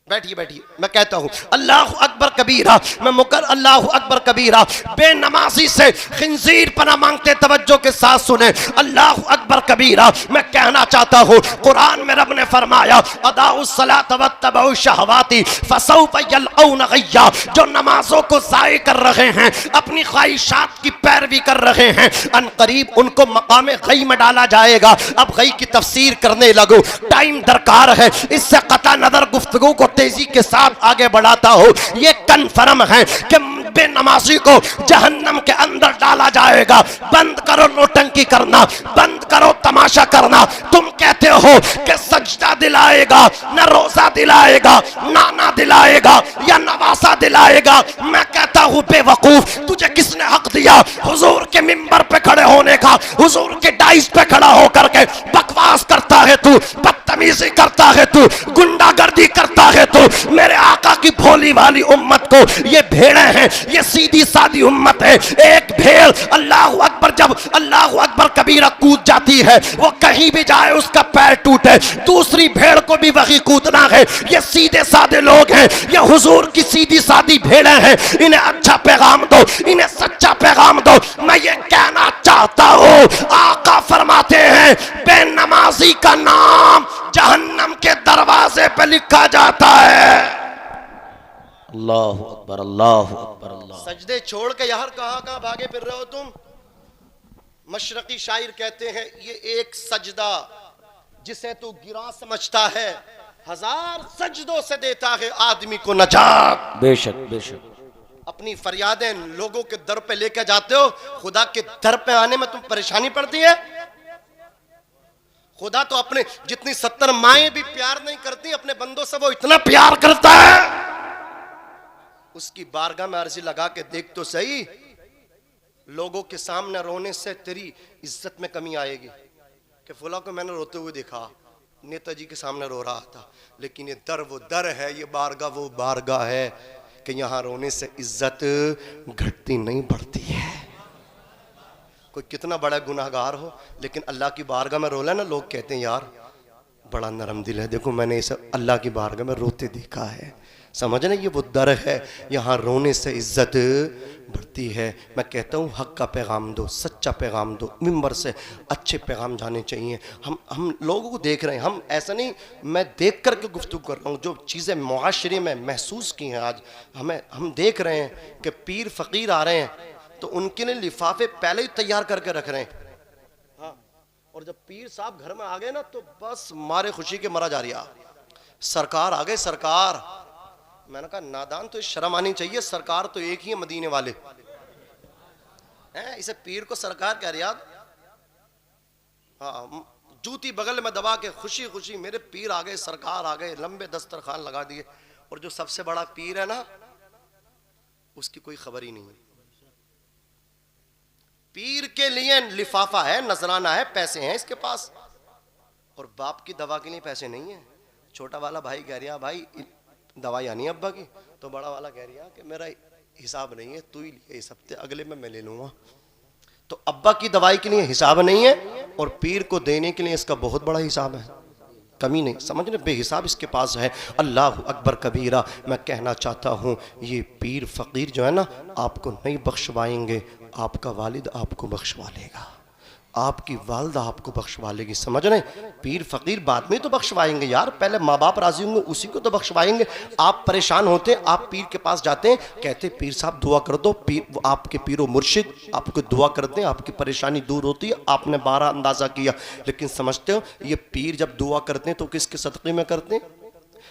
बैठिए बैठिए, मैं कहता हूं अल्लाह अकबर कबीरा, मैं मुकर अल्लाह अकबर कबीरा बेनमाजी से खिंजीर पना मांगते। तवज्जो के साथ सुने, अल्लाह अकबर कबीरा मैं कहना चाहता हूं, कुरान में रब ने फरमाया अदाउस्सलात वत्तबउ शहवाती फसौफ यलऔन गय्या, जो नमाजों को ज़ाय कर रहे हैं, अपनी ख्वाहिशात की पैरवी कर रहे हैं, अन करीब उनको मकाम गई में डाला जाएगा। अब गई की तफसीर करने लगो, टाइम दरकार है, इससे कता नजर गुफ्तगू को तेजी के साथ आगे बढ़ाता हो। ये कन्फर्म है कि बेनमाजी को जहन्नम के अंदर डाला जाएगा। बंद करो नोटंकी करना, बंद करो तमाशा करना। तुम कहते हो कि सजदा दिलाएगा, न रोजा दिलाएगा, नाना दिलाएगा या नवासा दिलाएगा। मैं कहता हूं बेवकूफ, तुझे किसने हक दिया हुजूर के मिंबर पे खड़े होने का? हुजूर के डाइस पे खड़ा होकर के बकवास करता है तू, बदतमीजी करता है तू, गुंडागर्दी करता है तू। मेरे आका की भोली वाली उम्मत को ये भेड़े हैं, ये सीधी सादी उम्मत है। एक भेड़ अल्लाह अकबर, जब अल्लाह अकबर कबीरा कूद जाती है, वो कहीं भी जाए उसका पैर टूटे, दूसरी भेड़ को भी वही कूदना है। ये सीधे सादे लोग हैं, ये हुजूर की सीधी सादी भेड़े हैं। इन्हें अच्छा पैगाम दो, इन्हें सच्चा पैगाम दो। मैं ये कहना चाहता हूं, आका फरमाते हैं बेनमाजी का नाम जहन्नम के दरवाजे पे लिखा जाता है। अल्लाह अकबर, अल्लाह अकबर, अल्लाह। सजदे छोड़ के यार कहां भागे फिर रहे हो तुम? मशरकी शायर कहते हैं ये एक सजदा जिसे तू गिरा समझता है, हजार सजदों से देता है आदमी को नजात। बेशक बेशक। अपनी फरियादें लोगों के दर पे लेकर जाते हो, खुदा के दर पे आने में तुम परेशानी पड़ती है। खुदा तो अपने जितनी 70 माएं भी प्यार नहीं करती, अपने बंदों से वो इतना प्यार करता है। उसकी बारगाह में अर्जी लगा के देख तो सही, लोगों के सामने रोने से तेरी इज्जत में कमी आएगी। कि फुला को मैंने रोते हुए देखा, नेताजी के सामने रो रहा था, लेकिन ये दर वो दर है, ये बारगाह वो बारगाह है कि यहाँ रोने से इज्जत घटती नहीं बढ़ती है। कोई कितना बड़ा गुनाहगार हो, लेकिन अल्लाह की बारगाह में रोला ना, लोग कहते हैं यार बड़ा नरम दिल है, देखो मैंने इसे अल्लाह की बारगाह में रोते देखा है। समझ ना, ये वो दर है, यहाँ रोने से इज्जत बढ़ती है। मैं कहता हूँ हक का पैगाम दो, सच्चा पैगाम दो, मिंबर से अच्छे पैगाम जाने चाहिए। हम लोगों को देख रहे हैं, हम ऐसा नहीं, मैं देख करके गुफ्तगू कर रहा हूँ, जो चीज़ें मुआशरे में महसूस की हैं आज हम देख रहे हैं कि पीर फ़कीर आ रहे हैं तो उनके लिए लिफाफे पहले ही तैयार करके रख रहे हैं। हाँ, और जब पीर साहब घर में आ गए ना तो बस मारे खुशी के मरा जा रहा, सरकार आ गए सरकार। मैंने कहा नादान, तो शर्म आनी चाहिए, सरकार तो एक ही है मदीने वाले हैं, इसे पीर को सरकार कह रहा। हाँ, जूती बगल में दबा के खुशी खुशी मेरे पीर आ गए, सरकार आ गए, लंबे दस्तरखान लगा दिए। और जो सबसे बड़ा पीर है ना, उसकी कोई खबर ही नहीं है। पीर के लिए लिफाफा है, नजराना है, पैसे हैं इसके पास, और बाप की दवा के लिए पैसे नहीं है। छोटा वाला भाई कह रहा भाई दवाई आनी है अब्बा की, तो बड़ा वाला कह रहा कि मेरा हिसाब नहीं है, तू ही लिए इस हफ्ते, अगले में मैं ले लूंगा। तो अब्बा की दवाई के लिए हिसाब नहीं है, और पीर को देने के लिए इसका बहुत बड़ा हिसाब है, कमी नहीं, समझ रहे, बेहिसाब इसके पास है। अल्लाह अकबर कबीरा। मैं कहना चाहता हूँ ये पीर फ़कीर जो है ना, आपको नहीं बख्शवाएंगे, आपका वालिद आपको बख्शवा लेगा, आपकी वालदा आपको बख्शवा लेगी, समझ रहे। पीर फ़कीर बाद में तो बख्शवाएंगे यार, पहले माँ बाप राजी होंगे उसी को तो बख्शवाएंगे। आप परेशान होते, आप पीर के पास जाते हैं, कहते पीर साहब दुआ कर दो, पीर आपके पीरो मुर्शिद आपको दुआ करते हैं, आपकी परेशानी दूर होती है। आपने 12 अंदाज़ा किया, लेकिन समझते हो ये पीर जब दुआ करते हैं तो किसके सदक़े में करते हैं?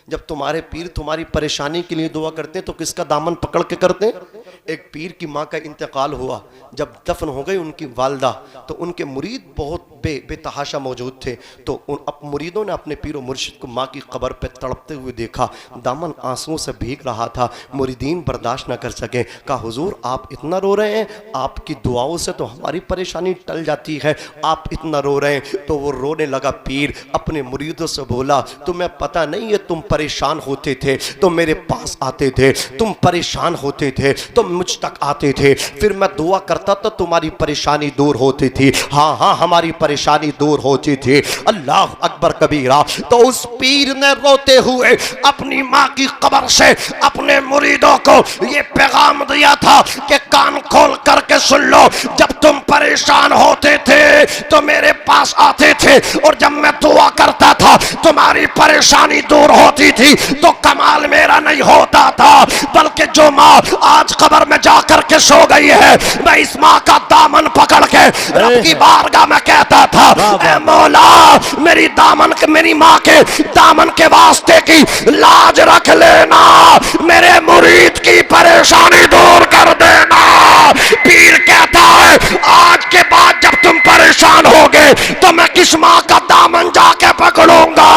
जब तुम्हारे पीर तुम्हारी परेशानी के लिए दुआ करते हैं तो किसका दामन पकड़ के करते हैं? एक पीर की माँ का इंतकाल हुआ, जब दफन हो गई उनकी वालदा, तो उनके मुरीद बहुत बेतहाशा मौजूद थे। तो उन मुरीदों ने अपने पीर मुर्शिद को माँ की कब्र पे तड़पते हुए देखा, दामन आंसुओं से भीग रहा था। मुरीदीन बर्दाश्त न कर सके, कहा हुजूर आप इतना रो रहे हैं, आपकी दुआओं से तो हमारी परेशानी टल जाती है, आप इतना रो रहे हैं। तो वो रोने लगा। पीर अपने मुरीदों से बोला, तुम्हें पता नहीं है तुम परेशान होते थे तो मेरे पास आते थे, तुम परेशान होते थे तो मुझ तक आते थे, फिर मैं दुआ करता तो तुम्हारी परेशानी दूर होती थी। हाँ हाँ, हमारी परेशानी दूर होती थी। अल्लाह अकबर कबीरा। तो उस पीर ने रोते हुए अपनी माँ की कब्र से अपने मुरीदों को ये पैगाम दिया था कि कान खोल करके सुन लो, जब तुम परेशान होते थे तो मेरे पास आते थे, और जब मैं दुआ करता था तुम्हारी परेशानी दूर होती थी। तो कमाल मेरा नहीं होता था, बल्कि जो माँ आज कब्र में जाकर के सो गई है, मैं इस माँ का दामन पकड़ के रब की बारगाह में कहता था, ऐ मौला मेरी दामन के, मेरी माँ के दामन के वास्ते की लाज रख लेना, मेरे मुरीद की परेशानी दूर कर देना। पीर कहता है आज के बाद जब तुम परेशान होगे तो मैं किस माँ का दामन जाके पकड़ूंगा।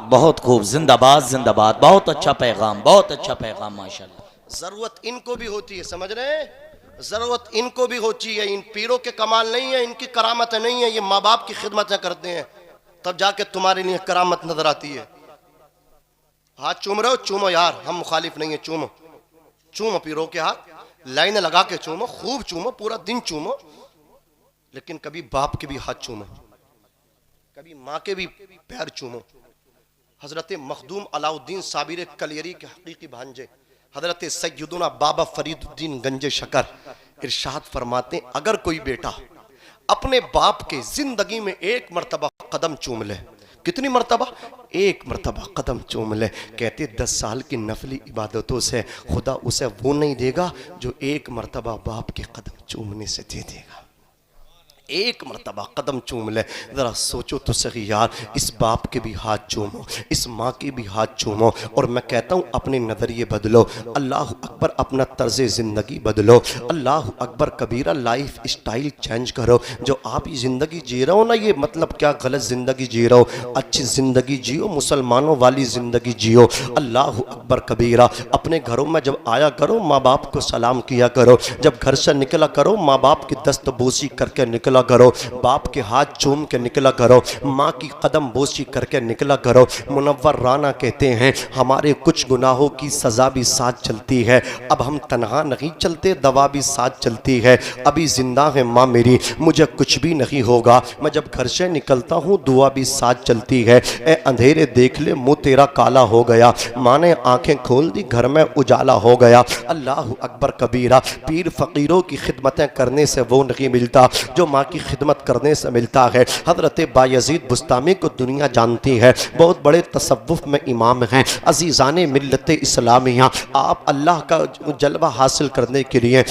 बहुत खूब, जिंदाबाद जिंदाबाद, बहुत अच्छा पैगाम, बहुत अच्छा पैगाम माशाल्लाह। जरूरत इनको भी होती है, समझ रहे हैं, जरूरत इनको भी होती है। इन पीरों के कमाल नहीं है, इनकी करामत नहीं है, ये माँ बाप की खिदमतें करते हैं, तब जाके तुम्हारे लिए करामत नजर आती है। हाथ चूम रहे हो, चूमो यार, हम मुखालिफ नहीं है, चूमो चूमो पीरों के हाथ, लाइन लगा के चूमो, खूब चूमो, पूरा दिन चूमो, लेकिन कभी बाप के भी हाथ चूमो, कभी माँ के भी पैर चूमो। हजरत मखदूम अलाउद्दीन साबिर कलियरी के हकीकी भांजे हजरत सैयदुना बाबा फरीदुद्दीन गंजे शकर इरशाद फरमाते, अगर कोई बेटा अपने बाप के जिंदगी में एक मर्तबा कदम चूम ले, कितनी मर्तबा? एक मर्तबा कदम चूम ले, कहते 10 साल की नफली इबादतों से खुदा उसे वो नहीं देगा जो एक मर्तबा बाप के कदम चूमने से दे देगा। एक मर्तबा कदम चूम ले, ज़रा सोचो तो सही यार, इस बाप के भी हाथ चूमो, इस माँ के भी हाथ चूमो। और मैं कहता हूँ अपने नज़रिए बदलो, अल्लाह अकबर, अपना तर्ज ज़िंदगी बदलो, अल्लाह अकबर कबीरा, लाइफ स्टाइल चेंज करो। जो आप ये ज़िंदगी जी रहे हो ना, ये मतलब क्या गलत ज़िंदगी जी रहे हो, अच्छी ज़िंदगी जियो, मुसलमानों वाली ज़िंदगी जियो। अल्लाह अकबर कबीरा। अपने घरों में जब आया करो माँ बाप को सलाम किया करो, जब घर से निकला करो माँ बाप की दस्तबोसी करके निकला करो, बाप के हाथ चूम के निकला करो, माँ की कदम बोसी करके निकला करो। मुनव्वर राना कहते हैं हमारे कुछ गुनाहों की सज़ा भी साथ चलती है, अब हम तन्हा नहीं चलते, दवा भी साथ चलती है। अभी जिंदा है माँ मेरी, मुझे कुछ भी नहीं होगा, मैं जब घर से निकलता हूँ दुआ भी साथ चलती है। ए अंधेरे देख ले मुँह तेरा काला हो गया, माँ ने आंखें खोल दी घर में उजाला हो गया। अल्लाह अकबर कबीरा। पीर फ़कीरों की खिदमतें करने से वो नहीं मिलता जो माँ की खिदमत करने से मिलता है। हज़रत बायज़ीद बुस्तामी को दुनिया जानती है, बहुत बड़े तसव्वुफ़ में इमाम हैं। अज़ीज़ाने मिल्लत इस्लामिया, आप अल्लाह का जलवा हासिल करने के लिए,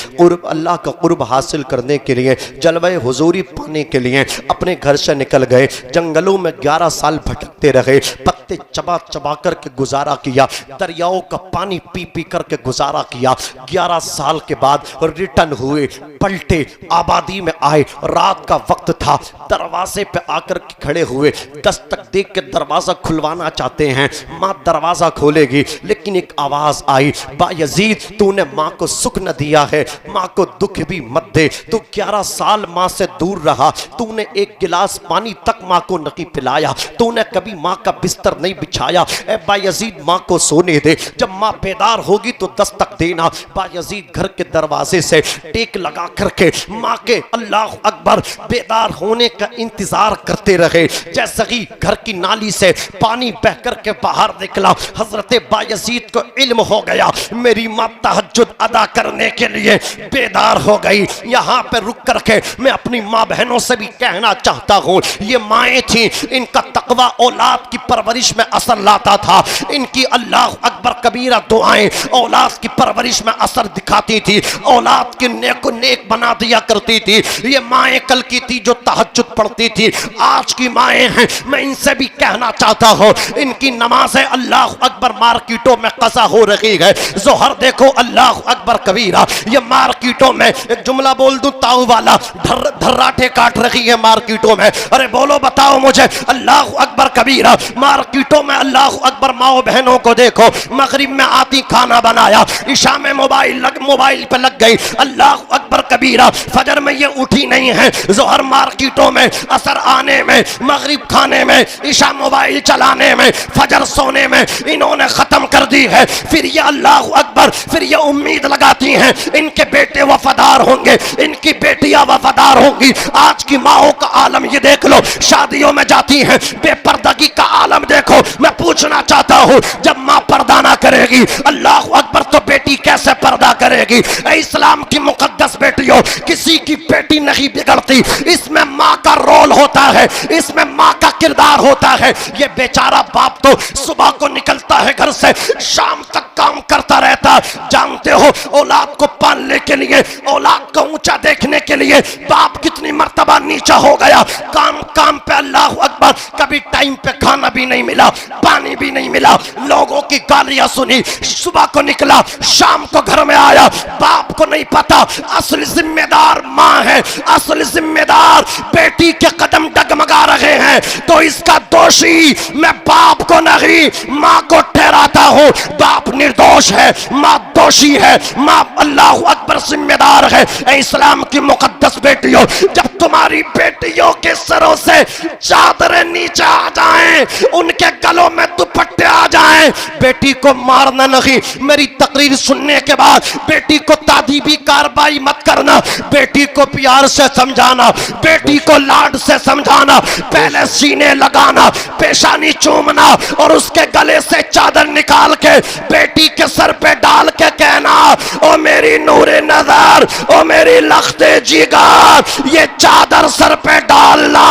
अल्लाह का कुर्ब हासिल करने के लिए, जलवा हुजूरी पाने के लिए अपने घर से निकल गए। जंगलों में 11 साल भटकते रहे, पत्ते चबा चबा करके गुजारा किया, दरियाओं का पानी पी पी करके गुजारा किया। 11 साल के बाद रिटर्न हुए, पलटे, आबादी में आए। रात का वक्त था, दरवाजे पे आकर के खड़े हुए, दस्तक देख के दरवाजा खुलवाना चाहते हैं। माँ दरवाजा खोलेगी, लेकिन एक आवाज आई, बायज़ीद तूने माँ को सुख न दिया है, माँ को दुख भी मत दे। तू 11 साल माँ से दूर रहा, तूने एक गिलास पानी तक माँ को नहीं पिलाया, तूने कभी माँ का बिस्तर नहीं बिछाया। ए बायज़ीद माँ को सोने दे, जब माँ बेदार होगी तो दस्तक देना। बायज़ीद घर के दरवाजे से टेक लगा करके माँ के अल्लाह अकबर बेदार होने का इंतजार करते रहे। जैसे ही घर की नाली से पानी बह करके बाहर निकला, हजरत बायज़ीद को इल्म हो गया मेरी माँ तहज्जुद अदा करने के लिए बेदार हो गई। यहाँ पे रुक करके मैं अपनी माँ बहनों से भी कहना चाहता हूँ, ये माएँ थी, इनका तकवा औलाद की परवरिश में असर लाता था। इनकी अल्लाह अकबर कबीरा दुआएं औलाद की परवरिश में असर दिखाती थी, औलाद के नेक नेक बना दिया करती थी। ये माएँ कल की थी जो तहज्जुद पढ़ती थी, आज की माएँ हैं, मैं इनसे भी कहना चाहता हूँ, इनकी नमाज़ें अल्लाह अकबर मार्केटों में कज़ा हो रही है। ज़ोहर देखो अल्लाह अकबर कबीरा, ये मार्केटों में एक जुमला बोल दूं ताऊ वाला, धर्राटे काट रही है मार्केटों में। अरे बोलो बताओ मुझे, अल्लाह अकबर कबीरा, मार्केटों में अल्लाह अकबर माओ बहनों को देखो, मगरिब में आती खाना बनाया, इशा में मोबाइल पे लग गई, अल्लाह अकबर कबीरा, फजर में ये उठी नहीं है, ज़ोहर मार्केटों में, असर आने में, मगरिब खाने में, इशा मोबाइल चलाने में, फजर सोने में इन्होंने खत्म कर दी है। फिर ये अल्लाह अकबर, फिर ये उम्मीद लगाती हैं इनके बेटे वफादार होंगे, इनकी बेटियां वफादार होंगी। आज की माओं का आलम ये देख लो, शादियों में जाती हैं, बेपर्दगी का आलम देखो। मैं पूछना चाहता हूँ, जब माँ पर्दा ना करेगी अल्लाह अकबर तो बेटी कैसे पर्दा करेगी? इस्लाम की मुकद्दस बेटियों, किसी की बेटी नहीं बिगड़ती, इसमें माँ का रोल होता है, इसमें माँ का किरदार होता है। ये बेचारा बाप तो सुबह को निकलता है घर से, शाम तक काम करता रहता। जानते हो औलाद को पालने के लिए, औलाद को ऊंचा देखने के लिए बाप कितनी मर्तबा नीचा हो गया। काम काम पे अल्लाह अकबर, कभी टाइम पे खाना भी नहीं मिला, पानी भी नहीं मिला, लोगों की गालियां सुनी, सुबह को निकला, शाम को घर में आया। बाप को नहीं पता असली जिम्मेदार माँ है, असली जिम्मेदार बेटी के कदम डगमगा रहे हैं, तो इसका दोषी मैं बाप को नहीं माँ को ठहराता हूँ। बाप निर्दोष है, माँ दोषी है, माँ अल्लाह अकबर जिम्मेदार है। इस्लाम की मुकद्दस बेटियों, जब तुम्हारी बेटियों के सरों से चादरें नीचे आ जाएं, उनके गलों में दुपट्टे आ जाएं, बेटी को मारना नहीं। मेरी तकरीर सुनने के बाद बेटी को तादीबी कार्रवाई मत करना, बेटी को प्यार से समझाना, बेटी को लाड से समझाना, पहले सीने लगाना, पेशानी चूमना और उसके गले से चादर निकाल के बेटी के सर पे डाल के कहना, ओ मेरी नूरे नजर, ओ मेरी लख्ते जिगर, ये चादर सर पे डालना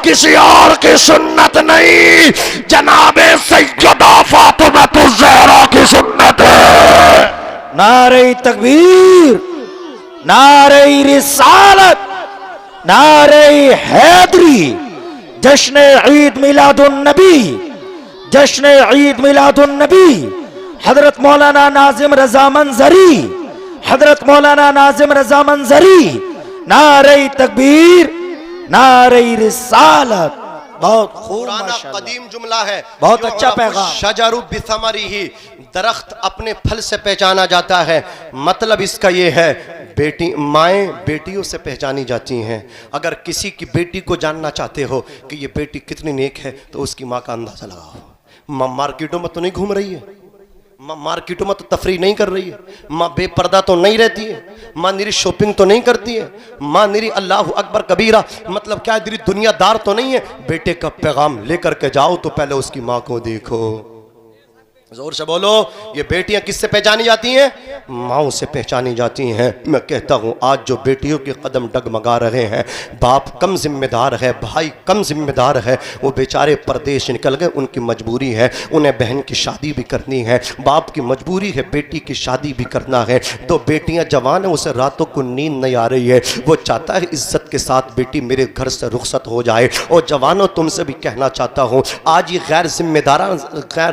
किसी और की सुन्नत नहीं, जनाबे सैयदा फातिमा ज़हरा की सुन्नत है। नारे तकबीर, नारे रिसालत, नारे हैदरी, जश्न ईद मिलादुन नबी, जश्न ईद मिलादुन नबी। हजरत मौलाना नाजिम रजा मंजरी, हजरत मौलाना नाजिम रजा मंजरी, नारे तकबीर, नारे रिसालत। बहुत खूब, पुराना कदीम जुमला है, बहुत अच्छा पैगाम। शजरु बिसमरिही, दरख्त अपने फल से पहचाना जाता है। मतलब इसका ये है, बेटी माएँ बेटियों से पहचानी जाती हैं। अगर किसी की बेटी को जानना चाहते हो कि ये बेटी कितनी नेक है, तो उसकी माँ का अंदाजा लगाओ। माँ मार्केटों में तो नहीं घूम रही है, माँ मार्केटों में तो तफरी नहीं कर रही है, माँ बेपर्दा तो नहीं रहती है, माँ निरी शॉपिंग तो नहीं करती है, माँ निरी अल्लाह अकबर कबीरा, मतलब क्या निरी दुनियादार तो नहीं है। बेटे का पैगाम लेकर के जाओ तो पहले उसकी माँ को देखो। जोर से बोलो, ये बेटियां किससे पहचानी जाती हैं? माओ से पहचानी जाती हैं। मैं कहता हूँ आज जो बेटियों के कदम डगमगा रहे हैं, बाप कम जिम्मेदार है, भाई कम जिम्मेदार है, वो बेचारे परदेश निकल गए, उनकी मजबूरी है, उन्हें बहन की शादी भी करनी है, बाप की मजबूरी है बेटी की शादी भी करना है। तो बेटियां जवान है, उसे रातों को नींद नहीं आ रही है, वो चाहता है इज्जत के साथ बेटी मेरे घर से रुखसत हो जाए। और जवानों तुमसे भी कहना चाहता हूँ, आज ये गैर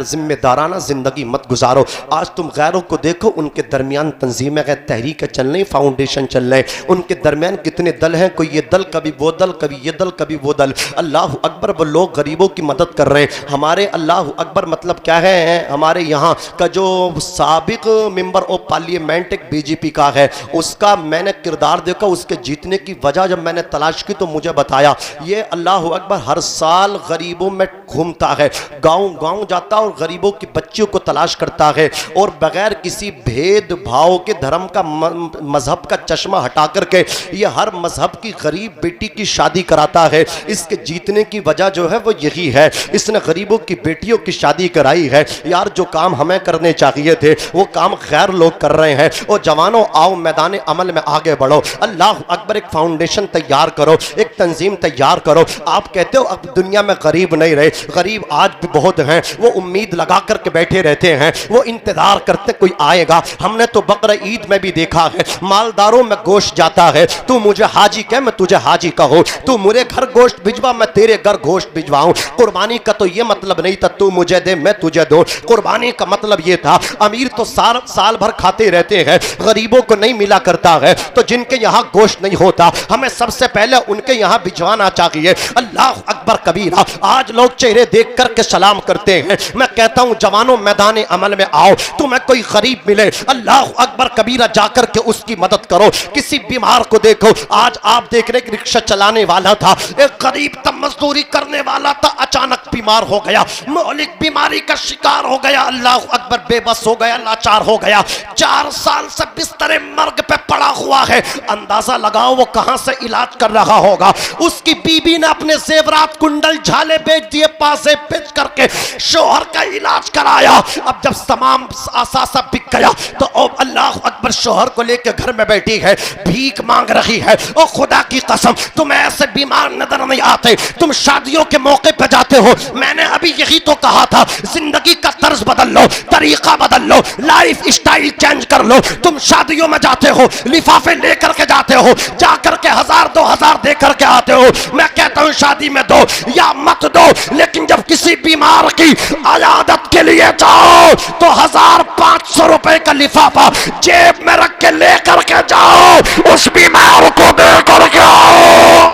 जिम्मेदाराना जिंदगी मत गुजारो। आज तुम गैरों को देखो, उनके दरमियान तंजीमें हैं, तहरीकें चल रही, फाउंडेशन चल रहे, उनके दरमियान कितने दल हैं, कोई ये दल कभी वो दल, कभी ये दल कभी वो दल। अल्लाह अकबर, वो लोग गरीबों की मदद कर रहे हैं। हमारे अल्लाह अकबर मतलब क्या है, हमारे यहाँ का जो साबिक मेंबर ऑफ पार्लियामेंट एक बीजेपी का है, उसका मैंने किरदार देखा, उसके जीतने की वजह जब मैंने तलाश की तो मुझे बताया, ये अल्लाह अकबर हर साल गरीबों में घूमता है, गाँव गाँव जाता है और गरीबों की बच्चियों को तलाश करता है, और बगैर किसी भेदभाव के धर्म का मजहब का चश्मा हटा करके ये हर मजहब की गरीब बेटी की शादी कराता है। इसके जीतने की वजह जो है वो यही है, इसने गरीबों की बेटियों की शादी कराई है। यार जो काम हमें करने चाहिए थे वो काम गैर लोग कर रहे हैं। और जवानों आओ मैदान अमल में आगे बढ़ो, अल्लाह अकबर, एक फाउंडेशन तैयार करो, एक तंजीम तैयार करो। आप कहते हो अब दुनिया में गरीब नहीं रहे, गरीब आज भी बहुत हैं, वो उम्मीद लगा करके बैठे रहते हैं, वो इंतजार करते कोई आएगा। हमने तो बकरा ईद में भी देखा है, मालदारों में गोश्त जाता है, तू मुझे हाजी कह मैं तुझे हाजी कहूँ, तू मेरे घर गोश्त भिजवा मैं तेरे घर गोश्त भिजवाऊं। कुर्बानी का तो ये मतलब नहीं था तू मुझे दे मैं तुझे दूं, कुर्बानी का मतलब ये था अमीर तो साल भर खाते रहते हैं, गरीबों को नहीं मिला करता है, तो जिनके यहाँ गोश्त नहीं होता हमें सबसे पहले उनके यहाँ भिजवाना चाहिए। अल्लाह अकबर कबीरा। आज लोग चेहरे देख करके सलाम करते हैं। मैं कहता हूँ जवानों मैदान अमल में आओ, तुम्हें कोई गरीब मिले अल्लाह अकबर कबीरा जाकर के उसकी मदद करो। किसी बीमार को देखो, आज आप देख रहे रिक्शा चलाने वाला था, एक गरीब था, मजदूरी करने वाला था, अचानक बीमार हो गया, मौलिक बीमारी का शिकार हो गया, अल्लाह अकबर बेबस हो गया, लाचार हो गया, 4 साल से बिस्तरे मर्ग पे पड़ा हुआ है। अंदाजा लगाओ वो कहां से इलाज कर रहा होगा। उसकी बीबी ने अपने जेवरात कुंडल झाले बेच दिए, पासे बेच करके शोहर का इलाज कराया। अब जब तमाम आसासा बिक गया तो अल्लाह अकबर शोहर को लेकर घर में बैठी है, भीख मांग रही है। ओ खुदा की कसम तुम्हें ऐसे बीमार नजर नहीं आते, तुम शादियों के मौके पर जाते हो। मैंने अभी यही तो कहा था, जिंदगी का तर्ज बदल लो, तरीका बदल लो, लाइफ स्टाइल चेंज कर लो। तुम शादियों में जाते हो, लिफाफे लेकर के जाते हो, जाकर के 1000-2000 दे करके आते हो। मैं कहता हूं शादी में दो या मत दो, लेकिन जब किसी बीमार की इयादत के लिए जाओ तो 1500 रुपए का लिफाफा जेब में रख के लेकर के जाओ, उस बीमार को दे करके आओ।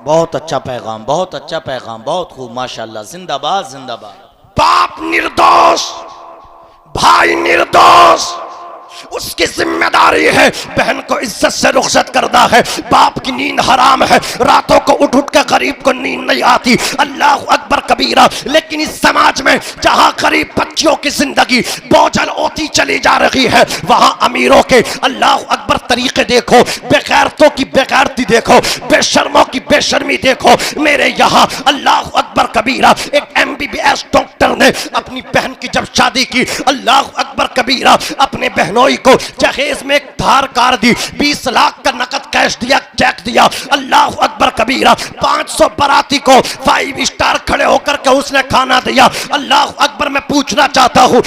बहुत अच्छा पैगाम, बहुत अच्छा पैगाम, बहुत खूब, माशाल्लाह, जिंदाबाद जिंदाबाद। बाप निर्दोष, भाई निर्दोष, उसकी जिम्मेदारी है बहन को इज्जत से रुखसत करना है। बाप की नींद हराम है, रातों को उठ उठ के गरीब को नींद नहीं आती, अल्लाह अकबर कबीरा। लेकिन इस समाज में जहां गरीब बच्चियों की जिंदगी बोझल होती चली जा रही है, वहां अमीरों के अल्लाह अकबर तरीके देखो, बेगैरतों की बेगैरती देखो, बेशर्मों की बेशर्मी देखो। मेरे यहाँ अल्लाह अकबर कबीरा एक MBBS डॉक्टर ने अपनी बहन की जब शादी की, अल्लाह अकबर कबीरा अपने बहनों को जहेज में एक धार कार दी, 20 लाख का नकद कैश दिया, चेक दिया। अल्लाह अकबर कबीरा 500 बाराती को 5 स्टार खड़े होकर के उसने खाना दिया। अल्लाह अकबर मैं पूछना चाहता हूँ,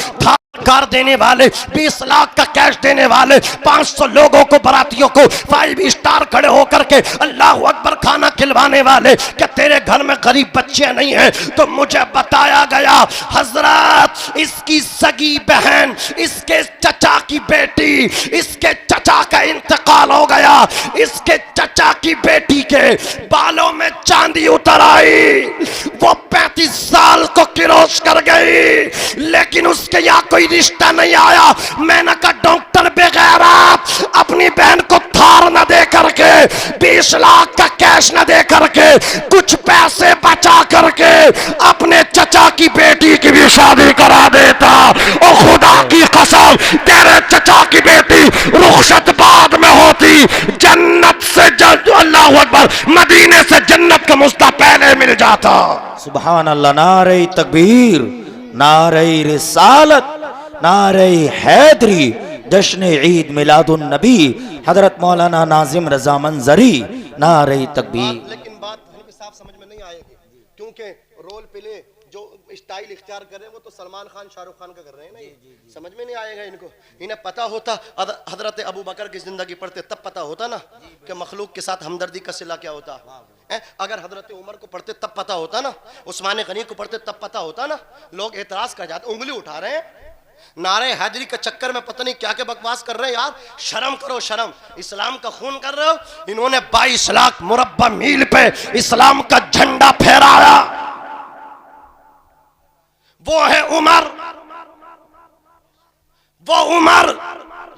कार देने वाले, 20 लाख का कैश देने वाले, 500 लोगों को बारातियों को 5 स्टार खड़े होकर के अल्लाह अकबर खाना खिलवाने वाले, क्या तेरे घर में गरीब बच्चे नहीं हैं? तो मुझे बताया गया हजरत इसकी सगी बहन, इसके चचा की बेटी, इसके चचा का इंतकाल हो गया, इसके चचा की बेटी के बालों में चांदी उतर आई, वो 35 साल को किरोश कर गई, लेकिन उसके यहाँ कोई रिश्ता नहीं आया। मैंने कहा डॉक्टर बेगैरत अपनी बहन को थार न दे करके, 20 लाख का कैश न दे करके, कुछ पैसे बचा करके अपने चचा की बेटी की भी शादी करा देता। और खुदा की कसम तेरे चचा की बेटी रुखसत बाद में होती, जन्नत से अल्लाह अकबर, मदीने से जन्नत का मुस्ता पहले मिल जाता। सुभान अल्लाह, नारे तकबीर, नारे रिसालत, नारे हैदरी, जश्न ईद मिलादुन नबी, हजरत मौलाना नाजिम रजा मंजरी, नारे तकबीर। लेकिन बात हमें साफ समझ में नहीं आएगी, क्योंकि रोल प्ले जो स्टाइल इख्तियार कर रहे हैं वो तो सलमान खान शाहरुख खान का कर रहे हैं ना, समझ में नहीं आएगा इनको। इन्हें पता होता हजरत अबू बकर की जिंदगी पढ़ते तब पता होता ना कि मखलूक के साथ हमदर्दी का सिला क्या होता है। अगर हजरत उमर को पढ़ते तब पता होता ना, उस्मान गनी को पढ़ते तब पता होता ना। लोग एतराज कर जाते, उंगली उठा रहे हैं, नारे हैदरी के चक्कर में पता नहीं क्या क्या बकवास कर रहे हैं। यार शर्म करो, शर्म, इस्लाम का खून कर रहे हो। इन्होंने 22 लाख मुरब्बा मील पे इस्लाम का झंडा फहराया। वो है उमर, वो उमर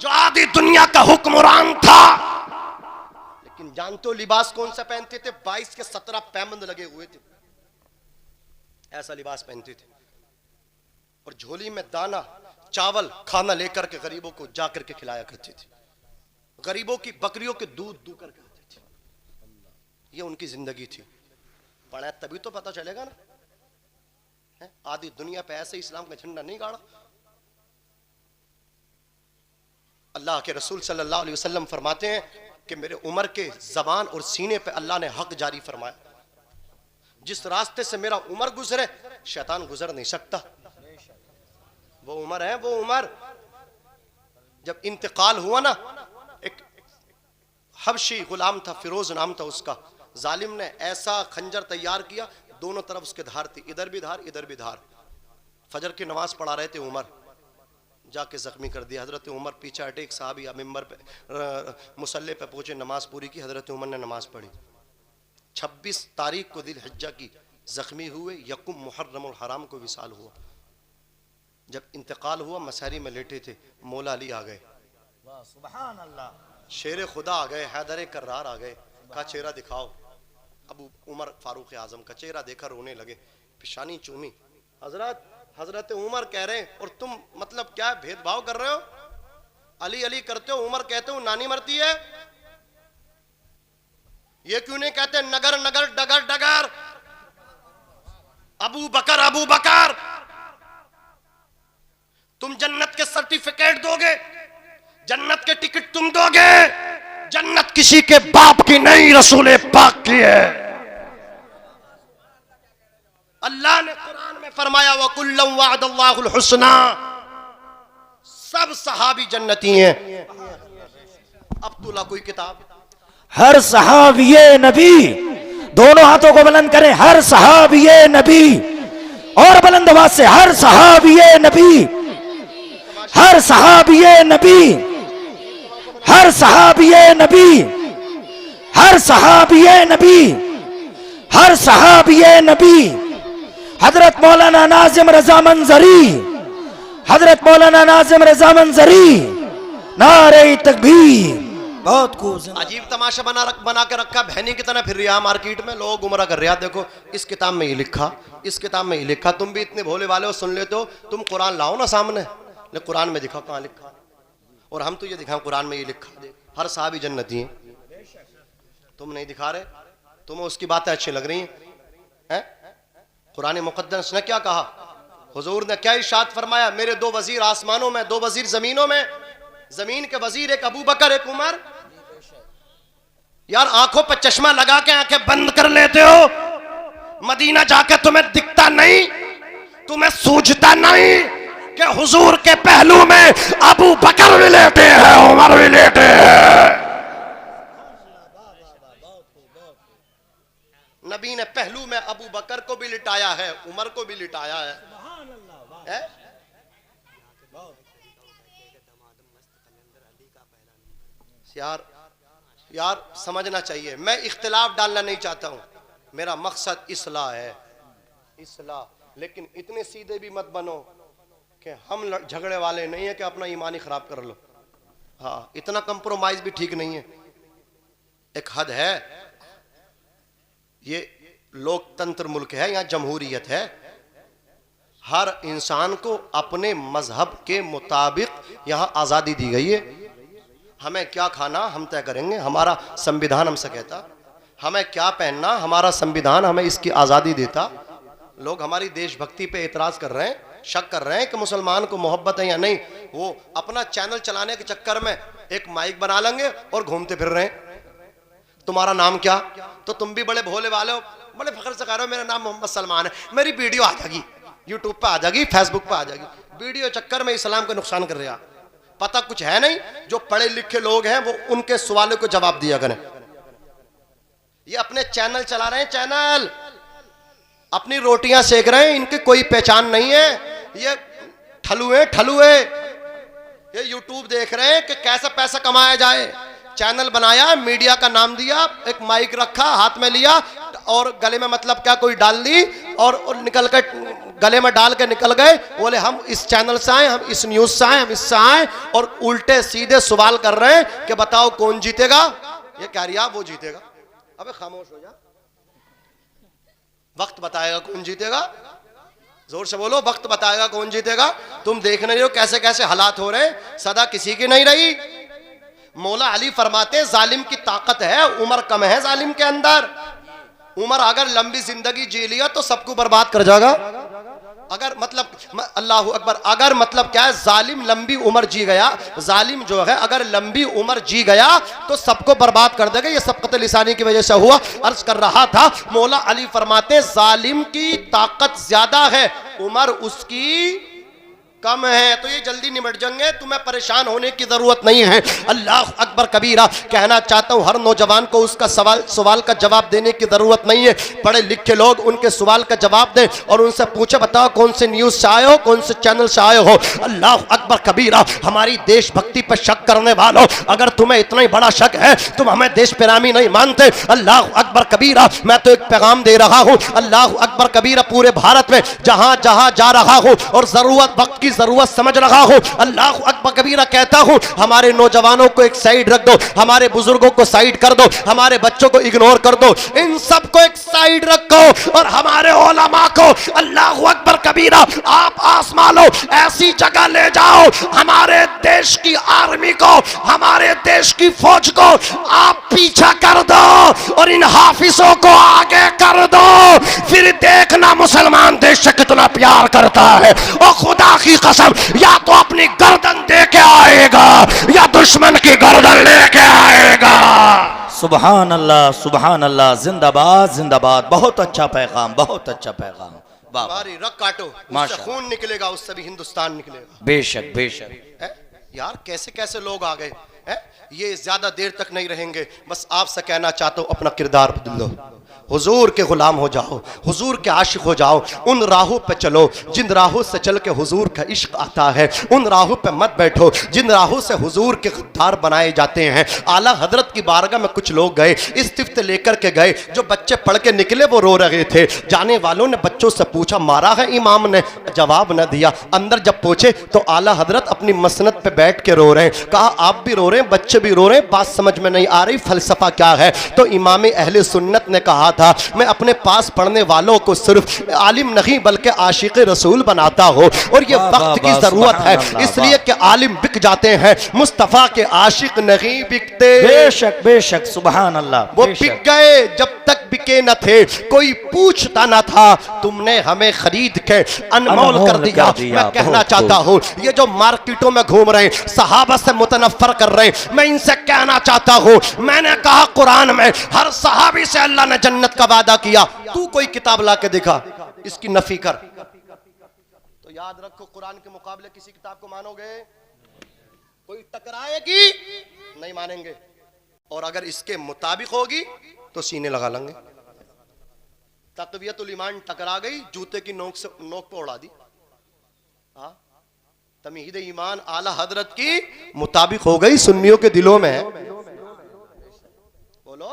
जो आधी दुनिया का हुक्मरान था। लेकिन जानते हो लिबास कौन सा पहनते थे? 22 के 17 पैबंद लगे हुए थे, ऐसा लिबास पहनते थे। और झोली में दाना चावल खाना लेकर के गरीबों को जाकर के खिलाया करते थे। गरीबों की बकरियों के दूध दूकर खाते थे। ये उनकी जिंदगी थी। पढ़ा तभी तो पता चलेगा ना। आधी दुनिया पे ऐसे इस्लाम का झंडा नहीं गाड़ा। अल्लाह के रसूल सल्लल्लाहु अलैहि वसल्लम फरमाते हैं कि मेरे उमर के जबान और सीने पे अल्लाह ने हक जारी फरमाया। जिस रास्ते से मेरा उमर गुजरे शैतान गुजर नहीं सकता। वो उमर है, वो उमर जब इंतकाल हुआ ना, एक हबशी गुलाम था, फिरोज नाम था उसका। जालिम ने ऐसा खंजर तैयार किया, दोनों तरफ उसके धार थी, इधर भी धार इधर भी धार। फजर की नमाज पढ़ा रहे थे उमर, जाके जख्मी कर दिया। हजरत उमर पीछे हटे, एक साहबी मिंबर पे मुसल्ले पे पहुंचे, नमाज पूरी की। हजरत उमर ने नमाज पढ़ी। 26 तारीख को दिल हज्जा की जख्मी हुए। यकुम मुहर्रमुल हराम को विसाल हुआ। जब इंतकाल हुआ मसहरी में लेटे थे, मौला अली आ गए, सुभान अल्लाह, शेर खुदा आ गए, हैदर कर्रार आ गए। कहा चेहरा दिखाओ। अबू उमर फारूक आजम का चेहरा देखा, रोने लगे, पेशानी चूमी। हजरत उमर कह रहे हैं और तुम मतलब क्या भेदभाव कर रहे हो? अली अली करते हो, उमर कहते हो नानी मरती है। ये क्यों नहीं कहते नगर नगर डगर डगर? अबू बकर अबू बकर, तुम जन्नत के सर्टिफिकेट दोगे, जन्नत के टिकट तुम दोगे। जन्नत किसी के बाप की नहीं, रसूल पाक की है। अल्लाह ने कुरान में फरमाया वकुल्लम वअदल्लाहुल हुस्ना, सब सहाबी जन्नती हैं। अब तुला कोई किताब, हर सहाबिये नबी, दोनों हाथों को बुलंद करें, हर सहाबिये नबी, और बुलंद आवाज से हर सहाबिये नबी, हर सहाबिये नबी, हर सहाबिये नबी, हर सहाबिये नबी, हर सहाबिये नबी। हजरत मौलाना नाजिम रजा मंजरी, हजरत मौलाना नाजिम रजा मंजरी, नारे तकबीर। बहुत खूब। अजीब तमाशा बना के रखा, बहनी की तरह फिर रहा मार्केट में, लोग गुमराह कर रहा। देखो इस किताब में ये लिखा, इस किताब में ये लिखा। तुम भी इतने भोले वाले हो, सुन लेते हो। तुम कुरान लाओ ना सामने, ले कुरान में दिखा कहाँ लिखा, और हम तो ये दिखाओ कुरान में ये लिखा, हर साहबी जन्नती है। तुम नहीं दिखा रहे, तुम्हें उसकी बातें अच्छी लग रही हैं। कुरान मुक़द्दस ने क्या कहा? हुजूर ने क्या इरशाद फरमाया? मेरे 2 वजीर आसमानों में, 2 वजीर जमीनों में। जमीन के वजीर एक अबू बकर, एक उमर। यार आंखों पर चश्मा लगा के आंखें बंद कर लेते हो। मदीना जाके तुम्हें दिखता नहीं, तुम्हें सूझता नहीं कि हुजूर के पहलू में अबू बकर भी लेटे हैं, उमर भी लेटे हैं। नबी ने पहलू में अबू बकर को भी लिटाया है, उमर को भी लिटाया है? यार समझना चाहिए। मैं इख्तिलाफ डालना नहीं चाहता हूं, मेरा मकसद इस्लाह है, इस्लाह। लेकिन इतने सीधे भी मत बनो कि हम झगड़े वाले नहीं है कि अपना ईमान ही खराब कर लो। हाँ, इतना कंप्रोमाइज भी ठीक नहीं है, एक हद है। ये लोकतंत्र मुल्क है, यहाँ जमहूरियत है। हर इंसान को अपने मजहब के मुताबिक यहाँ आज़ादी दी गई है। हमें क्या खाना हम तय करेंगे, हमारा संविधान हमसे कहता। हमें क्या पहनना, हमारा संविधान हमें इसकी आज़ादी देता। लोग हमारी देशभक्ति पे एतराज़ कर रहे हैं शक कर रहे हैं कि मुसलमान को मोहब्बत है या नहीं, वो अपना चैनल चलाने के चक्कर में एक माइक बना लेंगे और घूमते फिर रहे हैं। तुम्हारा नाम क्या? तो तुम भी बड़े भोले वाले हो, बड़े फख्र से कह रहे हो मेरा नाम मोहम्मद सलमान है। मेरी वीडियो आ जाएगी, यूट्यूब पे आ जाएगी, फेसबुक पे आ जाएगी। वीडियो चक्कर में इस्लाम को नुकसान कर रहे हैं। पता कुछ है नहीं। जो पढ़े लिखे लोग हैं वो उनके सवालों को जवाब दिया करें। ये अपने चैनल चला रहे हैं, चैनल अपनी रोटियां सेक रहे हैं, इनकी कोई पहचान नहीं है। ये ठलुए ये यूट्यूब देख रहे हैं कि कैसे पैसा कमाया जाए। चैनल बनाया, मीडिया का नाम दिया, एक माइक रखा, हाथ में लिया और गले में मतलब क्या कोई डाल दी और निकल कर गले में डाल के निकल गए। बोले हम इस चैनल से आए, हम इस न्यूज से आए, हम इससे आए, और उल्टे सीधे सवाल कर रहे हैं कि बताओ कौन जीतेगा। ये कह रही वो जीतेगा। अबे खामोश हो जा, वक्त बताएगा कौन जीतेगा। जोर से बोलो, वक्त बताएगा कौन जीतेगा। तुम देख नहीं हो कैसे कैसे हालात हो रहे हैं, सदा किसी की नहीं रही। मौला अली फरमाते जालिम की ताकत है, उम्र कम है जालिम के अंदर। उम्र अगर लंबी जिंदगी जी लिया तो सबको बर्बाद कर जाएगा। अगर मतलब अल्लाह अकबर, अगर मतलब क्या है, जालिम लंबी उम्र जी गया, जालिम जो है अगर लंबी उम्र जी गया तो सबको बर्बाद कर देगा। ये सबकत लिसानी की वजह से हुआ। अर्ज कर रहा था, मौला अली फरमाते जालिम की ताकत ज्यादा है, उम्र उसकी कम है, तो ये जल्दी निमट जाएंगे, तुम्हें परेशान होने की जरूरत नहीं है। अल्लाह अकबर कबीरा। कहना चाहता हूं हर नौजवान को उसका सवाल का जवाब देने की जरूरत नहीं है। पढ़े लिखे लोग उनके सवाल का जवाब दें और उनसे पूछे बताओ कौन से न्यूज से आए हो, कौन से चैनल से आए हो। अल्लाह अकबर कबीरा। हमारी देशभक्ति पर शक करने वालों, अगर तुम्हें इतना ही बड़ा शक है, तुम हमें देश प्रेमी नहीं मानते। अल्लाह अकबर कबीरा। मैं तो एक पैगाम दे रहा हूं, अल्लाह अकबर कबीरा, पूरे भारत में जहां जहां जा रहा हूं और जरूरत वक्त की जरूरत समझ रहा हूं, अल्लाह अकबर कबीरा कहता हूं हमारे नौजवानों को एक साइड रख दो, हमारे बुजुर्गों को साइड कर दो, हमारे बच्चों को इग्नोर कर दो, इन सबको एक साइड रखो और हमारे उलमा को अल्लाह अकबर कबीरा आप आसमानों ऐसी जगह ले जाओ, हमारे देश की आर्मी को, हमारे देश की फौज को आप पीछा कर दो और इन हाफिजों को आगे कर दो। फिर देखना मुसलमान देश से कितना प्यार करता है। और खुदा की कसम, या तो अपनी गर्दन दे के आएगा या दुश्मन की गर्दन लेके आएगा। सुभान अल्लाह, सुभान अल्लाह, जिंदाबाद जिंदाबाद। बहुत अच्छा पैगाम, बहुत अच्छा पैगाम। हमारी रग काटो, उससे खून निकलेगा, उससे भी हिंदुस्तान निकलेगा। बेशक बेशक। यार कैसे कैसे लोग आ गए, ये ज्यादा देर तक नहीं रहेंगे। बस आपसे कहना चाहता हूं अपना किरदार बदल लो, हुजूर के गुलाम हो जाओ, हुजूर के आशिक हो जाओ। उन राहों पे चलो जिन राहों से चल के हुजूर का इश्क आता है, उन राहों पे मत बैठो जिन राहों से हुजूर के गद्दार बनाए जाते हैं। आला हजरत की बारगाह में कुछ लोग गए, इस्तिफ्त लेकर के गए, जो बच्चे पढ़ के निकले वो रो रहे थे। जाने वालों ने बच्चों से पूछा, मारा है इमाम ने? जवाब न दिया। अंदर जब पूछे तो आला हजरत अपनी मसनद पे बैठ के रो रहे हैं। कहा आप भी रो रहे हैं, बच्चे भी रो रहे हैं, बात समझ में नहीं आ रही, फलसफा क्या है? तो इमाम अहले सुन्नत ने कहा था, मैं अपने पास पढ़ने वालों को सिर्फ आलिम नहीं बल्कि आशिक रसूल बनाता हो, और ये वक्त की जरूरत है, इसलिए कि आलिम बिक जाते हैं, मुस्तफा के आशिक नहीं बिकते। बेशक बेशक, सुभान अल्लाह। वो बिक गए जब तक बिके न थे, कोई पूछता न था, तुमने हमें खरीद के अनमोल कर दिया। मैं कहना चाहता हूँ ये जो मार्केटों में घूम रहे हैं, सहाबा से मुतनफ्फर कर रहे हैं, मैं इनसे कहना चाहता हूँ, मैंने कहा कुरान में हर सहाबी से अल्लाह ने जन्नत का वादा किया, तू कोई किताब ला के दिखा इसकी नफी कर। तो याद रखो, कुरान के मुकाबले किसी किताब को मानोगे, कोई टकराएगी नहीं मानेंगे, और अगर इसके मुताबिक होगी तो सीने लगा लेंगे। तक़वियतुल ईमान टकरा गई, जूते की नोक पे उड़ा दी। तमीद ईमान आला हजरत की मुताबिक हो गई, सुन्नियों के दिलों में है। बोलो,